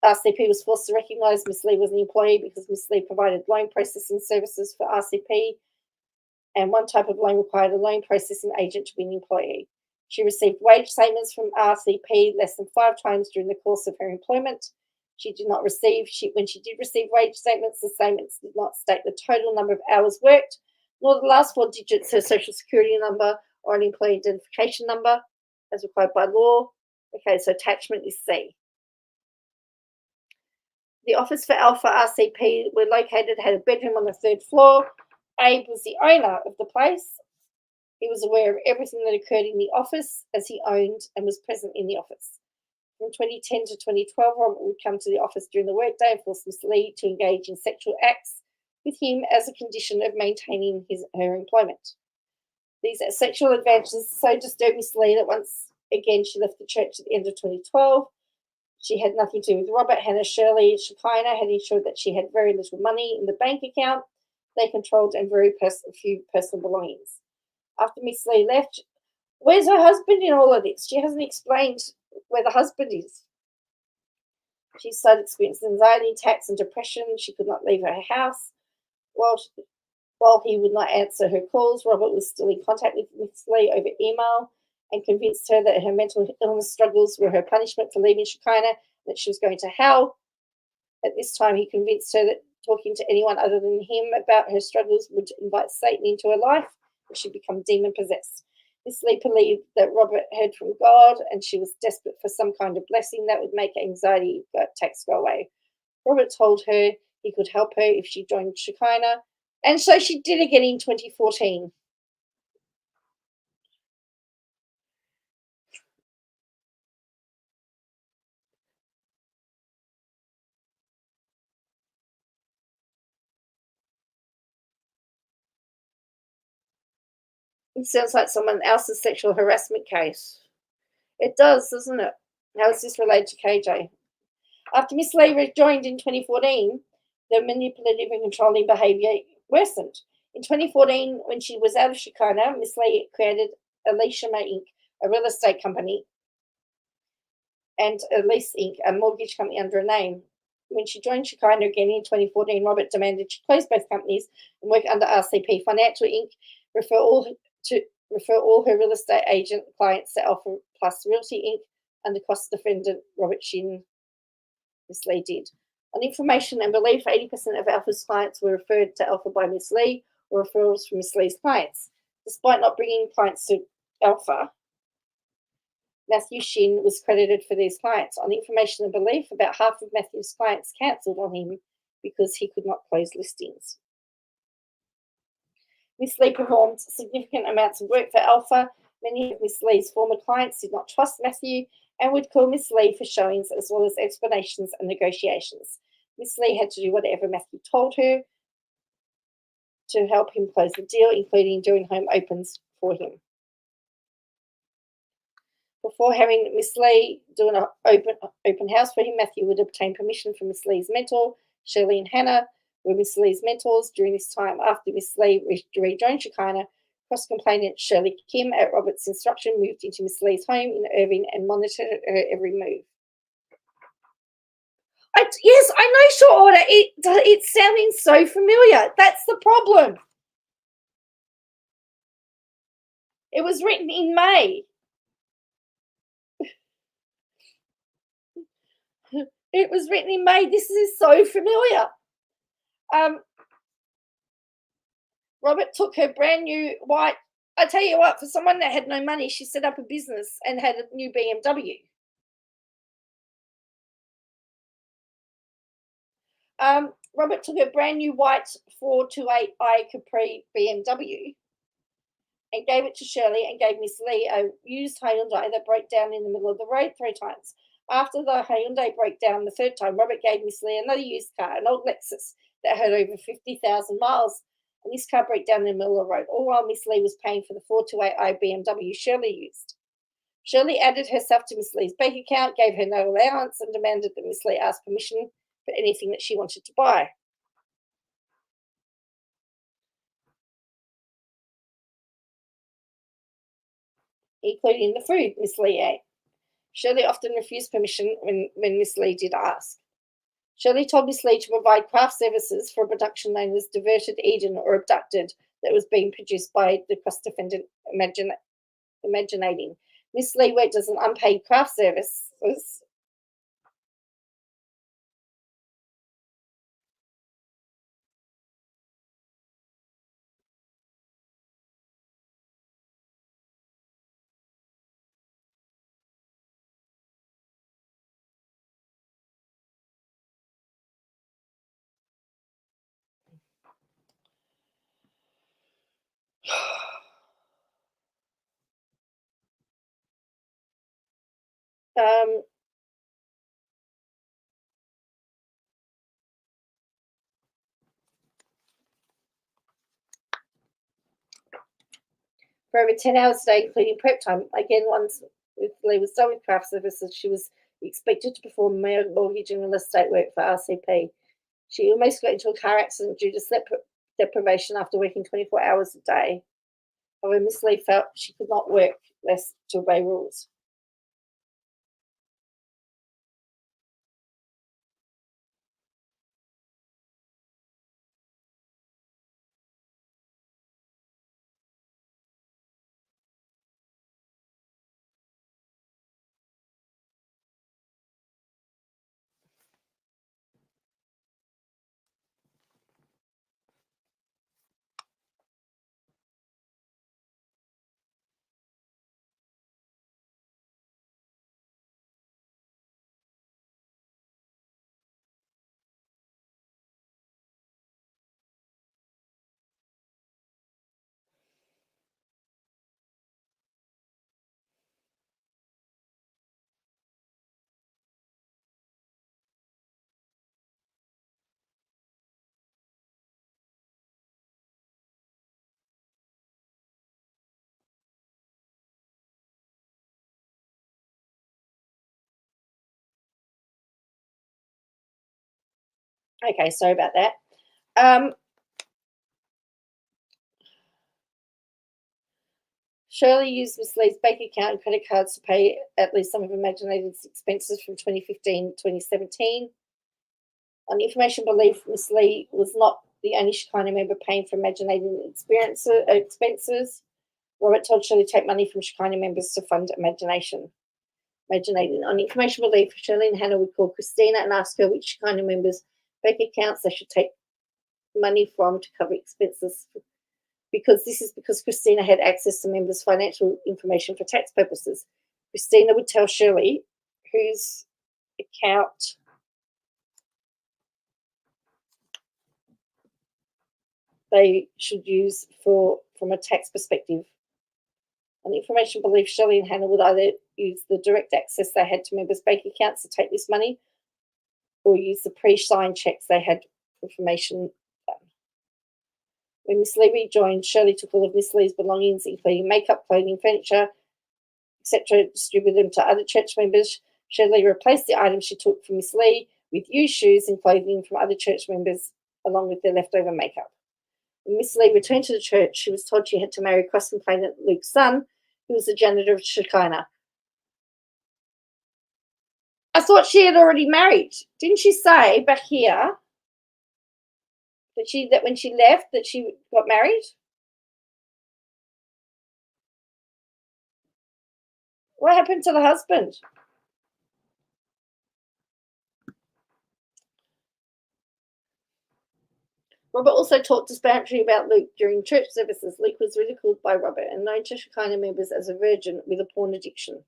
RCP was forced to recognise Miss Leigh was an employee because Miss Leigh provided loan processing services for RCP, and one type of loan required a loan processing agent to be an employee. She received wage statements from RCP less than 5 times during the course of her employment. When she did receive wage statements, the statements did not state the total number of hours worked, nor the last 4 digits, her social security number or an employee identification number, as required by law. Okay, so attachment is C. The office for Alpha RCP were located, had a bedroom on the 3rd floor. Abe was the owner of the place. He was aware of everything that occurred in the office as he owned and was present in the office. From 2010 to 2012, Robert would come to the office during the workday and force Miss Leigh to engage in sexual acts with him as a condition of maintaining her employment. These sexual advances so disturbed Miss Leigh that once again she left the church at the end of 2012. She had nothing to do with Robert. Hannah Shirley Shekinah had ensured that she had very little money in the bank account. They controlled and very few personal belongings. After Miss Leigh left, where's her husband in all of this? She hasn't explained where the husband is. She started experiencing anxiety attacks and depression. She could not leave her house. While he would not answer her calls, Robert was still in contact with Miss Leigh over email and convinced her that her mental illness struggles were her punishment for leaving Shekinah, that she was going to hell. At this time, he convinced her that talking to anyone other than him about her struggles would invite Satan into her life and she'd become demon-possessed. Miss Leigh believed that Robert heard from God and she was desperate for some kind of blessing that would make anxiety attacks go away. Robert told her he could help her if she joined Shekinah, and so she did again in 2014. It sounds like someone else's sexual harassment case. It does, doesn't it? How is this related to KJ? After Miss Leigh rejoined in 2014, the manipulative and controlling behaviour worsened. In 2014, when she was out of Shekinah, Miss Leigh created Elisha Leigh Inc., a real estate company, and Elisha Inc., a mortgage company under a name. When she joined Shekinah again in 2014, Robert demanded she close both companies and work under RCP Financial Inc., refer all her real estate agent clients to Alpha Plus Realty Inc. under cost defendant Robert Shin. Miss Leigh did. On information and belief, 80% of Alpha's clients were referred to Alpha by Miss Leigh or referrals from Miss Leigh's clients. Despite not bringing clients to Alpha, Matthew Shin was credited for these clients. On information and belief, about half of Matthew's clients cancelled on him because he could not close listings. Miss Leigh performed significant amounts of work for Alpha. Many of Miss Leigh's former clients did not trust Matthew and would call Miss Leigh for showings as well as explanations and negotiations. Miss Leigh had to do whatever Matthew told her to help him close the deal, including doing home opens for him. Before having Miss Leigh do an open house for him, Matthew would obtain permission from Miss Leigh's mentor, Shirley and Hannah, were Miss Leigh's mentors. During this time, after Miss Leigh rejoined Shekinah, cross-complainant Shirley Kim, at Robert's instruction, moved into Miss Leigh's home in Irving and monitored her every move. Yes, I know, short order. It's sounding so familiar. That's the problem. It was written in May. It was written in May. This is so familiar. Robert took her brand new white. I tell you what, for someone that had no money, she set up a business and had a new BMW. Robert took a brand new white 428i Capri BMW and gave it to Shirley and gave Miss Leigh a used Hyundai that broke down in the middle of the road 3 times. After the Hyundai broke down the 3rd time, Robert gave Miss Leigh another used car, an old Lexus that had over 50,000 miles. And this car broke down in the middle of the road, all while Miss Leigh was paying for the 428i BMW Shirley used. Shirley added herself to Miss Leigh's bank account, gave her no allowance, and demanded that Miss Leigh ask permission for anything that she wanted to buy. Including the food Miss Leigh ate. Shirley often refused permission when Miss Leigh did ask. Shirley told Miss Leigh to provide craft services for a production known as Diverted Eden or Abducted that was being produced by the cross-defendant Imaginating. Miss Leigh worked as an unpaid craft service. For over 10 hours a day, including prep time. Again, once Leigh was done with craft services, she was expected to perform mortgage and real estate work for RCP. She almost got into a car accident due to sleep deprivation after working 24 hours a day. However, Miss Leigh felt she could not work less to obey rules. Okay, sorry about that. Shirley used Miss Leigh's bank account and credit cards to pay at least some of Imaginated's expenses from 2015-2017. On information belief, Miss Leigh was not the only Shekinah member paying for Imaginated expenses. Robert told Shirley to take money from Shekinah members to fund Imaginating. On information belief, Shirley and Hannah would call Christina and ask her which Shekinah members' bank accounts they should take money from to cover expenses, because Christina had access to members' financial information for tax purposes. Christina would tell Shirley whose account they should use from a tax perspective. On information belief, Shirley and Hannah would either use the direct access they had to members' bank accounts to take this money or use the pre-signed checks they had information. When Miss Leigh rejoined, Shirley took all of Miss Leigh's belongings, including makeup, clothing, furniture, etc., distributed them to other church members. Shirley replaced the items she took from Miss Leigh with used shoes and clothing from other church members, along with their leftover makeup. When Miss Leigh returned to the church, she was told she had to marry cross-complainant Luke's son, who was the janitor of Shekinah. I thought she had already married. Didn't she say back here that when she left that she got married? What happened to the husband? Robert also talked disparagingly about Luke during church services. Luke was ridiculed by Robert and known to Shekinah members as a virgin with a porn addiction.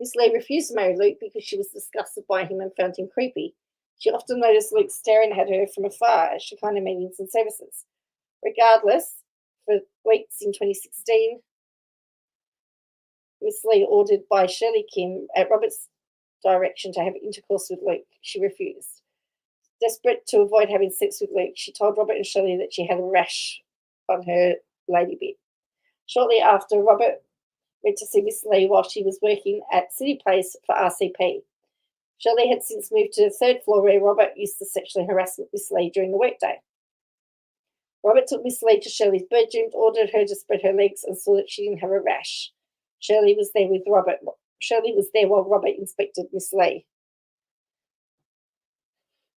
Miss Leigh refused to marry Luke because she was disgusted by him and found him creepy. She often noticed Luke staring at her from afar at Shekinah meetings and services. Regardless, for weeks in 2016, Miss Leigh ordered by Shirley Kim at Robert's direction to have intercourse with Luke. She refused. Desperate to avoid having sex with Luke, she told Robert and Shirley that she had a rash on her lady bit. Shortly after, Robert went to see Miss Leigh while she was working at City Place for RCP. Shirley had since moved to the third floor where Robert used to sexually harass Miss Leigh during the workday. Robert took Miss Leigh to Shirley's bedroom, ordered her to spread her legs, and saw that she didn't have a rash. Shirley was there while Robert inspected Miss Leigh.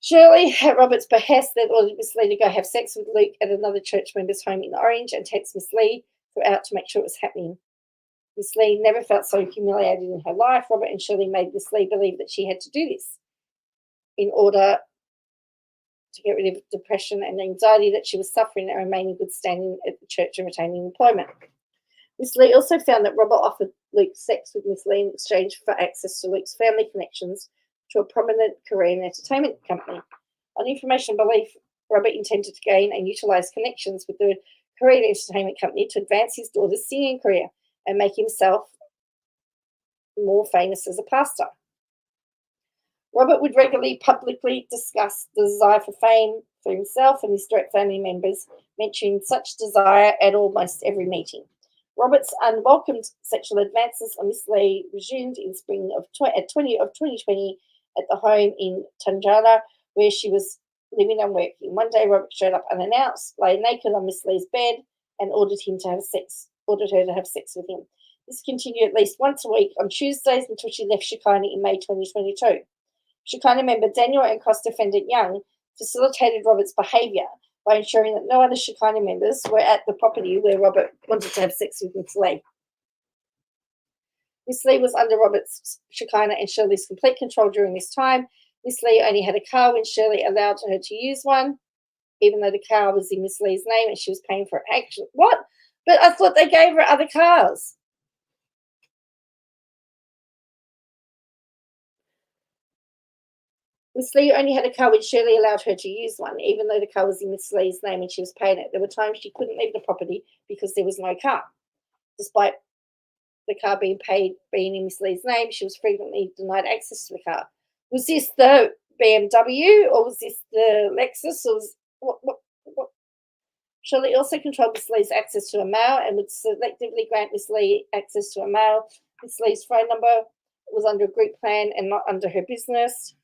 Shirley, at Robert's behest, then ordered Miss Leigh to go have sex with Luke at another church member's home in Orange and text Miss Leigh throughout to make sure it was happening. Miss Leigh never felt so humiliated in her life. Robert and Shirley made Miss Leigh believe that she had to do this in order to get rid of depression and anxiety that she was suffering and remain in good standing at the church and retaining employment. Miss Leigh also found that Robert offered Luke sex with Miss Leigh in exchange for access to Luke's family connections to a prominent Korean entertainment company. On information belief, Robert intended to gain and utilize connections with the Korean entertainment company to advance his daughter's singing career and make himself more famous as a pastor. Robert would regularly publicly discuss the desire for fame for himself and his direct family members, mentioning such desire at almost every meeting. Robert's unwelcomed sexual advances on Miss Leigh resumed in spring of 2020 at the home in Tanjara, where she was living and working. One day, Robert showed up unannounced, lay naked on Miss Leigh's bed, and ordered her to have sex with him. This continued at least once a week on Tuesdays until she left Shekinah in May 2022. Shekinah member Daniel and cross-defendant Young facilitated Robert's behaviour by ensuring that no other Shekinah members were at the property where Robert wanted to have sex with Miss Leigh. Miss Leigh was under Robert's, Shekinah and Shirley's complete control during this time. Miss Leigh only had a car when Shirley allowed her to use one, even though the car was in Miss Leigh's name and she was paying for it. Actually, what? But I thought they gave her other cars. Miss Leigh only had a car when Shirley allowed her to use one, even though the car was in Miss Leigh's name and she was paying it. There were times she couldn't leave the property because there was no car. Despite the car being in Miss Leigh's name, she was frequently denied access to the car. Was this the BMW or was this the Lexus? Or was what? Shirley also controlled Miss Leigh's access to a mail and would selectively grant Miss Leigh access to a mail. Miss Leigh's phone number was under a group plan and not under her business.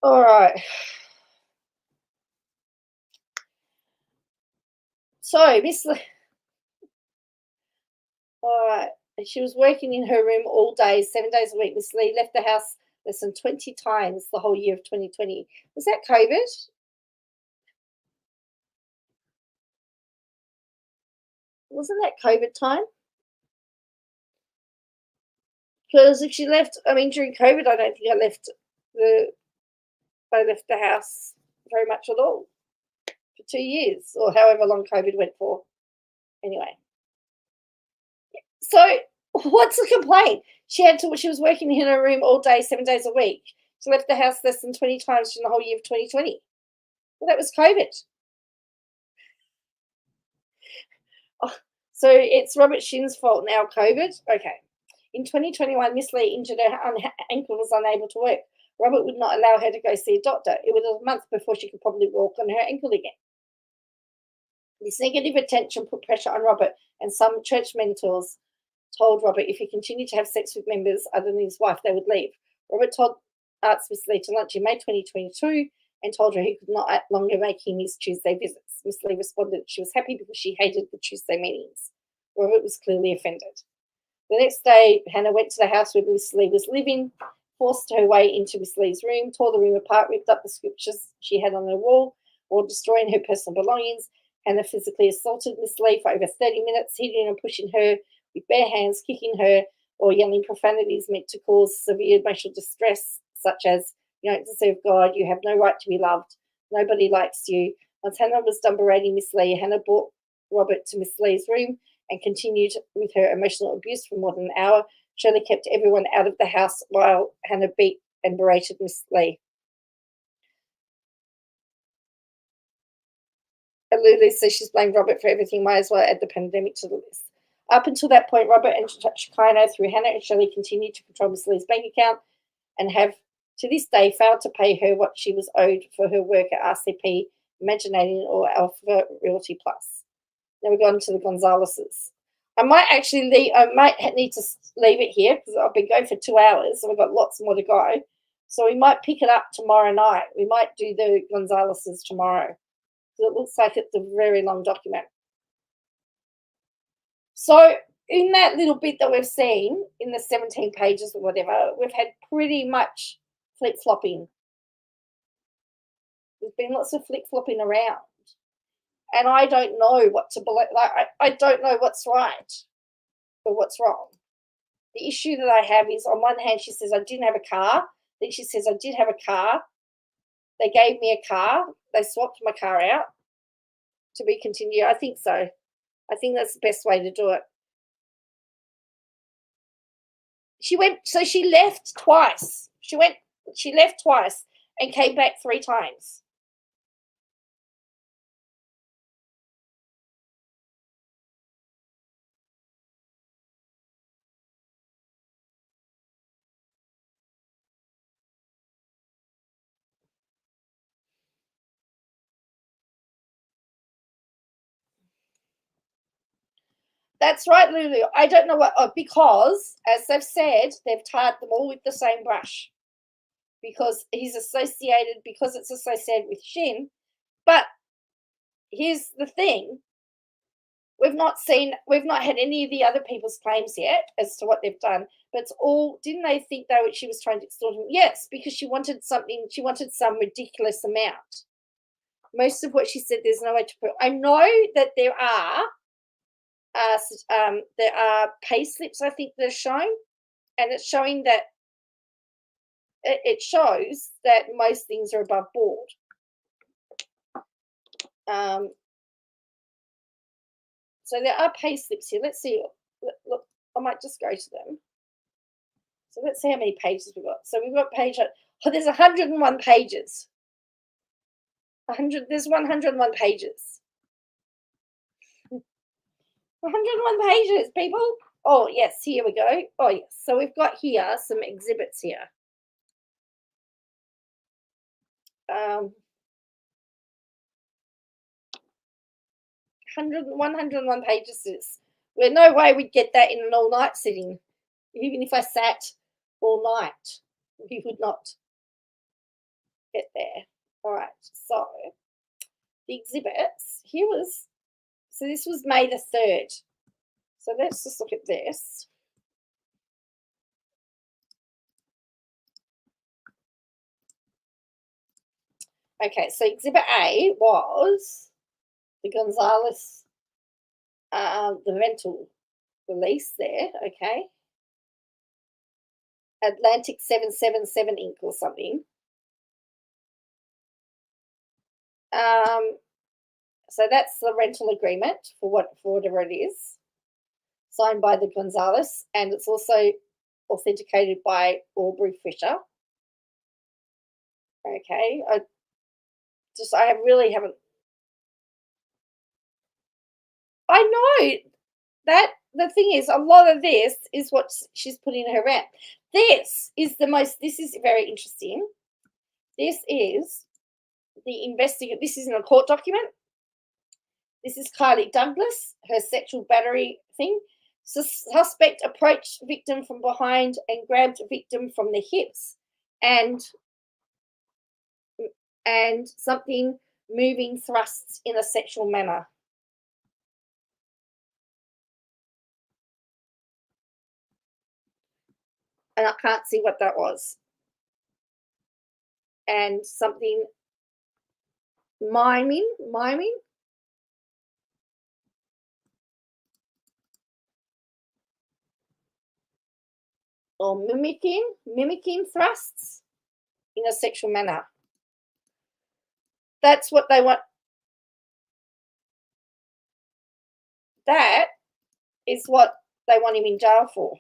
All right. So, Miss Leigh. All right. And she was working in her room all day, 7 days a week. Miss Leigh left the house less than 20 times the whole year of 2020. Was that COVID? Wasn't that COVID time? Because if she left, during COVID, I don't think I left the house very much at all for 2 years or however long COVID went for. Anyway. So What's the complaint? She was working in her room all day, 7 days a week. She left the house less than 20 times in the whole year of 2020. Well, that was COVID. Oh, so it's Robert Shin's fault now, COVID? Okay. In 2021, Miss Leigh injured her ankle and was unable to work. Robert would not allow her to go see a doctor. It was a month before she could probably walk on her ankle again. This negative attention put pressure on Robert, and some church mentors told Robert if he continued to have sex with members other than his wife, they would leave. Robert told Miss Leigh to lunch in May 2022 and told her he could not longer make him his Tuesday visits. Miss Leigh responded that she was happy because she hated the Tuesday meetings. Robert was clearly offended. The next day, Hannah went to the house where Miss Leigh was living, forced her way into Miss Leigh's room, tore the room apart, ripped up the scriptures she had on her wall, while destroying her personal belongings. Hannah physically assaulted Miss Leigh for over 30 minutes, hitting and pushing her with bare hands, kicking her, or yelling profanities meant to cause severe emotional distress, such as, "You don't deserve God, you have no right to be loved, nobody likes you." Once Hannah was done berating Miss Leigh, Hannah brought Robert to Miss Leigh's room and continued with her emotional abuse for more than an hour. Shirley kept everyone out of the house while Hannah beat and berated Miss Leigh. Lulu says she's blamed Robert for everything. Might as well add the pandemic to the list. Up until that point, Robert and Shekinah, through Hannah and Shirley, continued to control Miss Leigh's bank account and have, to this day, failed to pay her what she was owed for her work at RCP, Imaginating, or Alpha Realty Plus. Now we're going to the Gonzaleses. I might need to leave it here because I've been going for 2 hours and we've got lots more to go. So we might pick it up tomorrow night. We might do the Gonzaleses tomorrow. It looks like it's a very long document. So in that little bit that we've seen, in the 17 pages or whatever, we've had pretty much flip-flopping. There's been lots of flip-flopping around. And I don't know what to believe. Like, I don't know what's right or what's wrong. The issue that I have is, on one hand, she says I didn't have a car. Then she says I did have a car. They gave me a car. They swapped my car out to be continued. I think so. I think that's the best way to do it. She left twice. She left twice and came back 3 times. That's right, Lulu. I don't know what, because, as they've said, they've tarred them all with the same brush. Because it's associated with Shin. But here's the thing. We've not had any of the other people's claims yet as to what they've done. But it's all, didn't they think she was trying to extort him? Yes, because she wanted some ridiculous amount. Most of what she said, there's no way to put. I know that there are pay slips, I think, that are shown, and it's showing that it shows that most things are above board. So there are pay slips here. Let's see. Look, I might just go to them. So let's see how many pages we've got. So we've got there's 101 pages. There's 101 pages. 101 pages, people. Oh, yes, here we go. Oh, yes. So we've got here some exhibits here. 101 pages. There's no way we'd get that in an all-night sitting. Even if I sat all night, we would not get there. All right, so the exhibits, so this was May the 3rd. So let's just look at this. Okay, so Exhibit A was the Gonzales, the rental release there, okay. Atlantic 777 Inc. or something. So that's the rental agreement for whatever it is. signed by the Gonzalez, and it's also authenticated by Aubrey Fisher. Okay, I really haven't. I know that the thing is, a lot of this is what she's put in her rant. This is very interesting. This is the investigate. This isn't a court document. This is Kylie Douglas, her sexual battery thing. Suspect approached victim from behind and grabbed victim from the hips, and something moving thrusts in a sexual manner. And I can't see what that was. And something miming, or mimicking thrusts in a sexual manner. That's what they want. That is what they want him in jail for.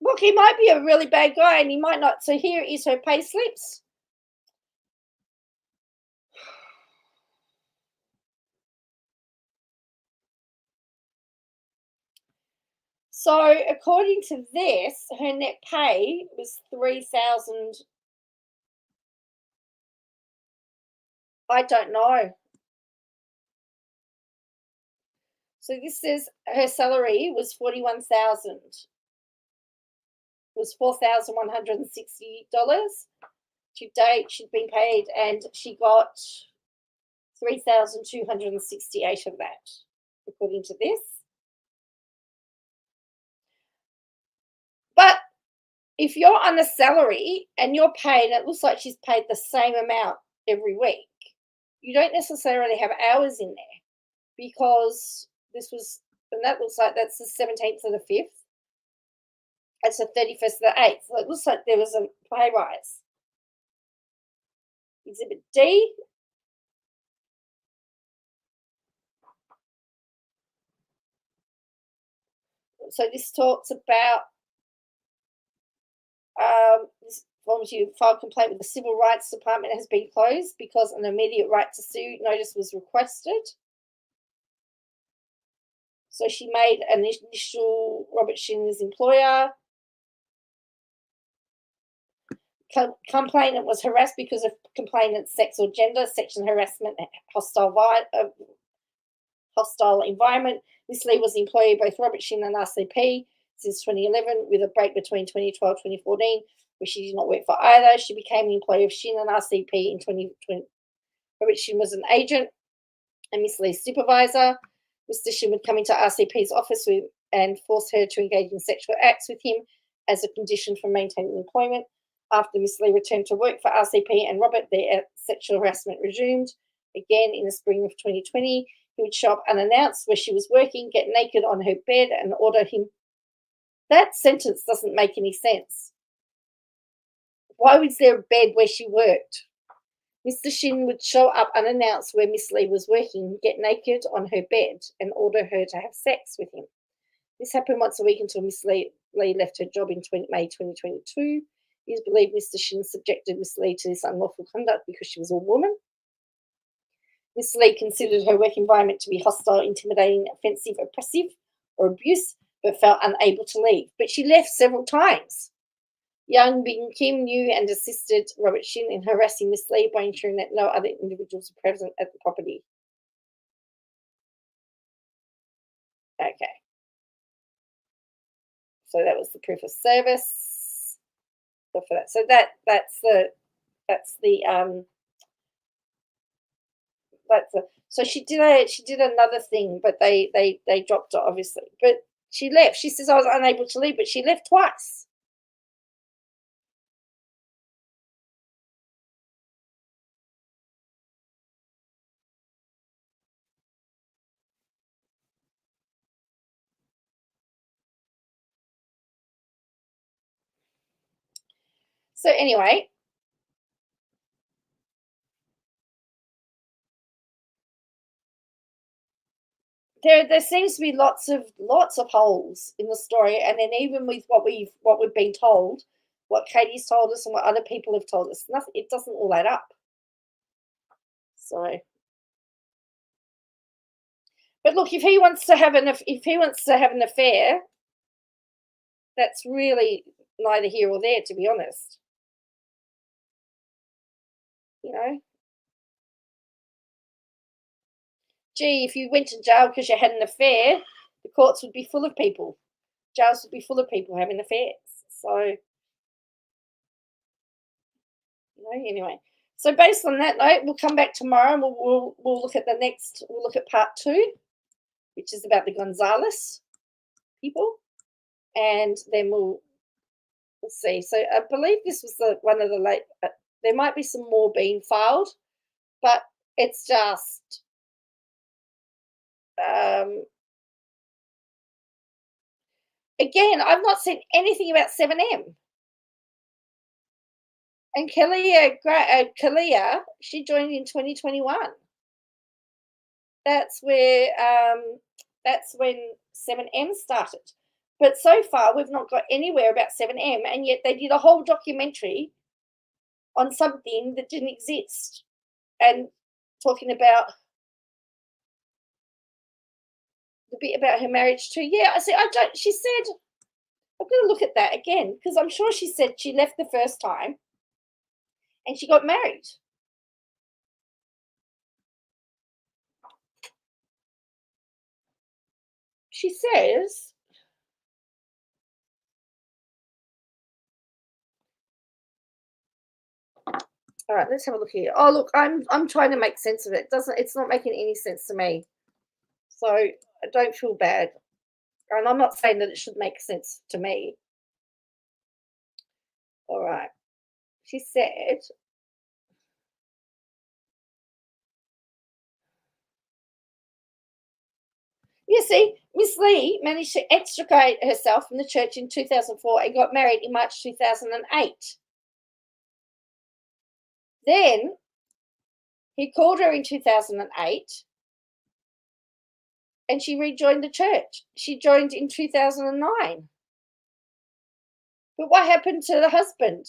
Look, he might be a really bad guy and he might not. So here is her pay slips. So according to this, her net pay was $3,000. I don't know. So this says her salary was $41,000. Was $4,160. To date, she'd been paid, and she got 3,268 of that, according to this. But if you're on a salary and you're paid, it looks like she's paid the same amount every week. You don't necessarily have hours in there, because this was, and that looks like that's the 17th of the 5th. It's the 31st of the 8th. So it looks like there was a pay rise. Exhibit D. So this talks about this forms you filed complaint with the Civil Rights Department has been closed because an immediate right to sue notice was requested. So she made an initial Robert Shin's employer. Complainant was harassed because of complainant's sex or gender, sexual harassment, hostile environment. Miss Leigh was the employee of both Robert Shin and RCP since 2011, with a break between 2012-2014, where she did not work for either. She became the employee of Shin and RCP in 2020. Robert Shin was an agent and Miss Leigh's supervisor. Mr. Shin would come into RCP's office and force her to engage in sexual acts with him as a condition for maintaining employment. After Miss Leigh returned to work for RCP and Robert, their sexual harassment resumed. Again, in the spring of 2020, he would show up unannounced where she was working, get naked on her bed, and order him. That sentence doesn't make any sense. Why was there a bed where she worked? Mr. Shin would show up unannounced where Miss Leigh was working, get naked on her bed, and order her to have sex with him. This happened once a week until Miss Leigh left her job in May 2022. It is believed Mr. Shin subjected Miss Leigh to this unlawful conduct because she was a woman. Miss Leigh considered her work environment to be hostile, intimidating, offensive, oppressive, or abuse, but felt unable to leave. But she left several times. Young Bing Kim knew and assisted Robert Shin in harassing Miss Leigh by ensuring that no other individuals were present at the property. Okay. So that was the proof of service. So for that, so so she did another thing, but they dropped it obviously. But she left. She says I was unable to leave, but she left twice. So anyway, there seems to be lots of holes in the story, and then even with what we've been told, what Katie's told us, and what other people have told us, nothing. It doesn't all add up. So, but look, if he wants to have an affair, that's really neither here or there, to be honest. You know, gee, if you went to jail because you had an affair, the courts would be full of people. Jails would be full of people having affairs. So, anyway. So based on that note, we'll come back tomorrow and we'll look at we'll look at part 2, which is about the Gonzalez people, and then we'll see. So I believe this was one of the late. There might be some more being filed, but it's just again, I've not seen anything about 7M. And Kalia, she joined in 2021. That's when 7M started. But so far, we've not got anywhere about 7M, and yet they did a whole documentary on something that didn't exist, and talking about the bit about her marriage too. Yeah, I see. She said, I'm going to look at that again, because I'm sure she said she left the first time and she got married. She says, all right, let's have a look here. Oh, look, I'm trying to make sense of it. It's not making any sense to me. So I don't feel bad. And I'm not saying that it should make sense to me. All right. She said, you see, Miss Leigh managed to extricate herself from the church in 2004 and got married in March 2008. Then he called her in 2008 and she rejoined the church. She joined in 2009. But what happened to the husband?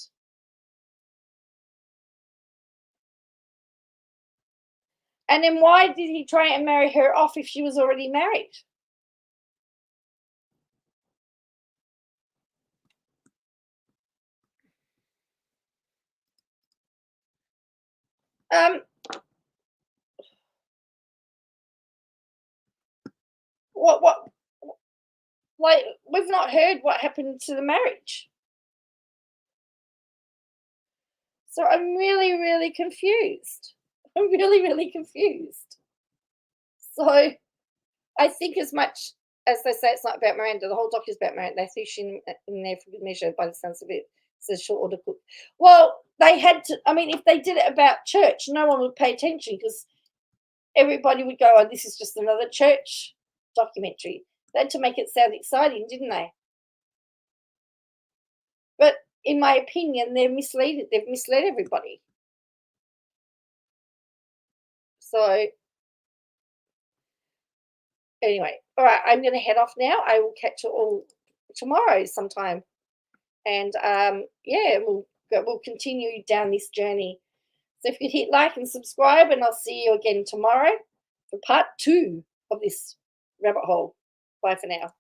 And then why did he try and marry her off if she was already married? What like, we've not heard what happened to the marriage. So I'm really, really confused. I'm really, really confused. So I think, as much as they say it's not about Miranda, the whole doc is about Miranda. They threw Shin in there for good measure by the sounds of it. Says short order cook. Well, they had to. I mean, if they did it about church, no one would pay attention, because everybody would go, "Oh, this is just another church documentary." They had to make it sound exciting, didn't they? But in my opinion, they've misled everybody. So anyway, all right, I'm going to head off now. I will catch you all tomorrow sometime, and yeah, we'll continue down this journey. So if you could hit like and subscribe, and I'll see you again tomorrow for part 2 of this rabbit hole. Bye for now.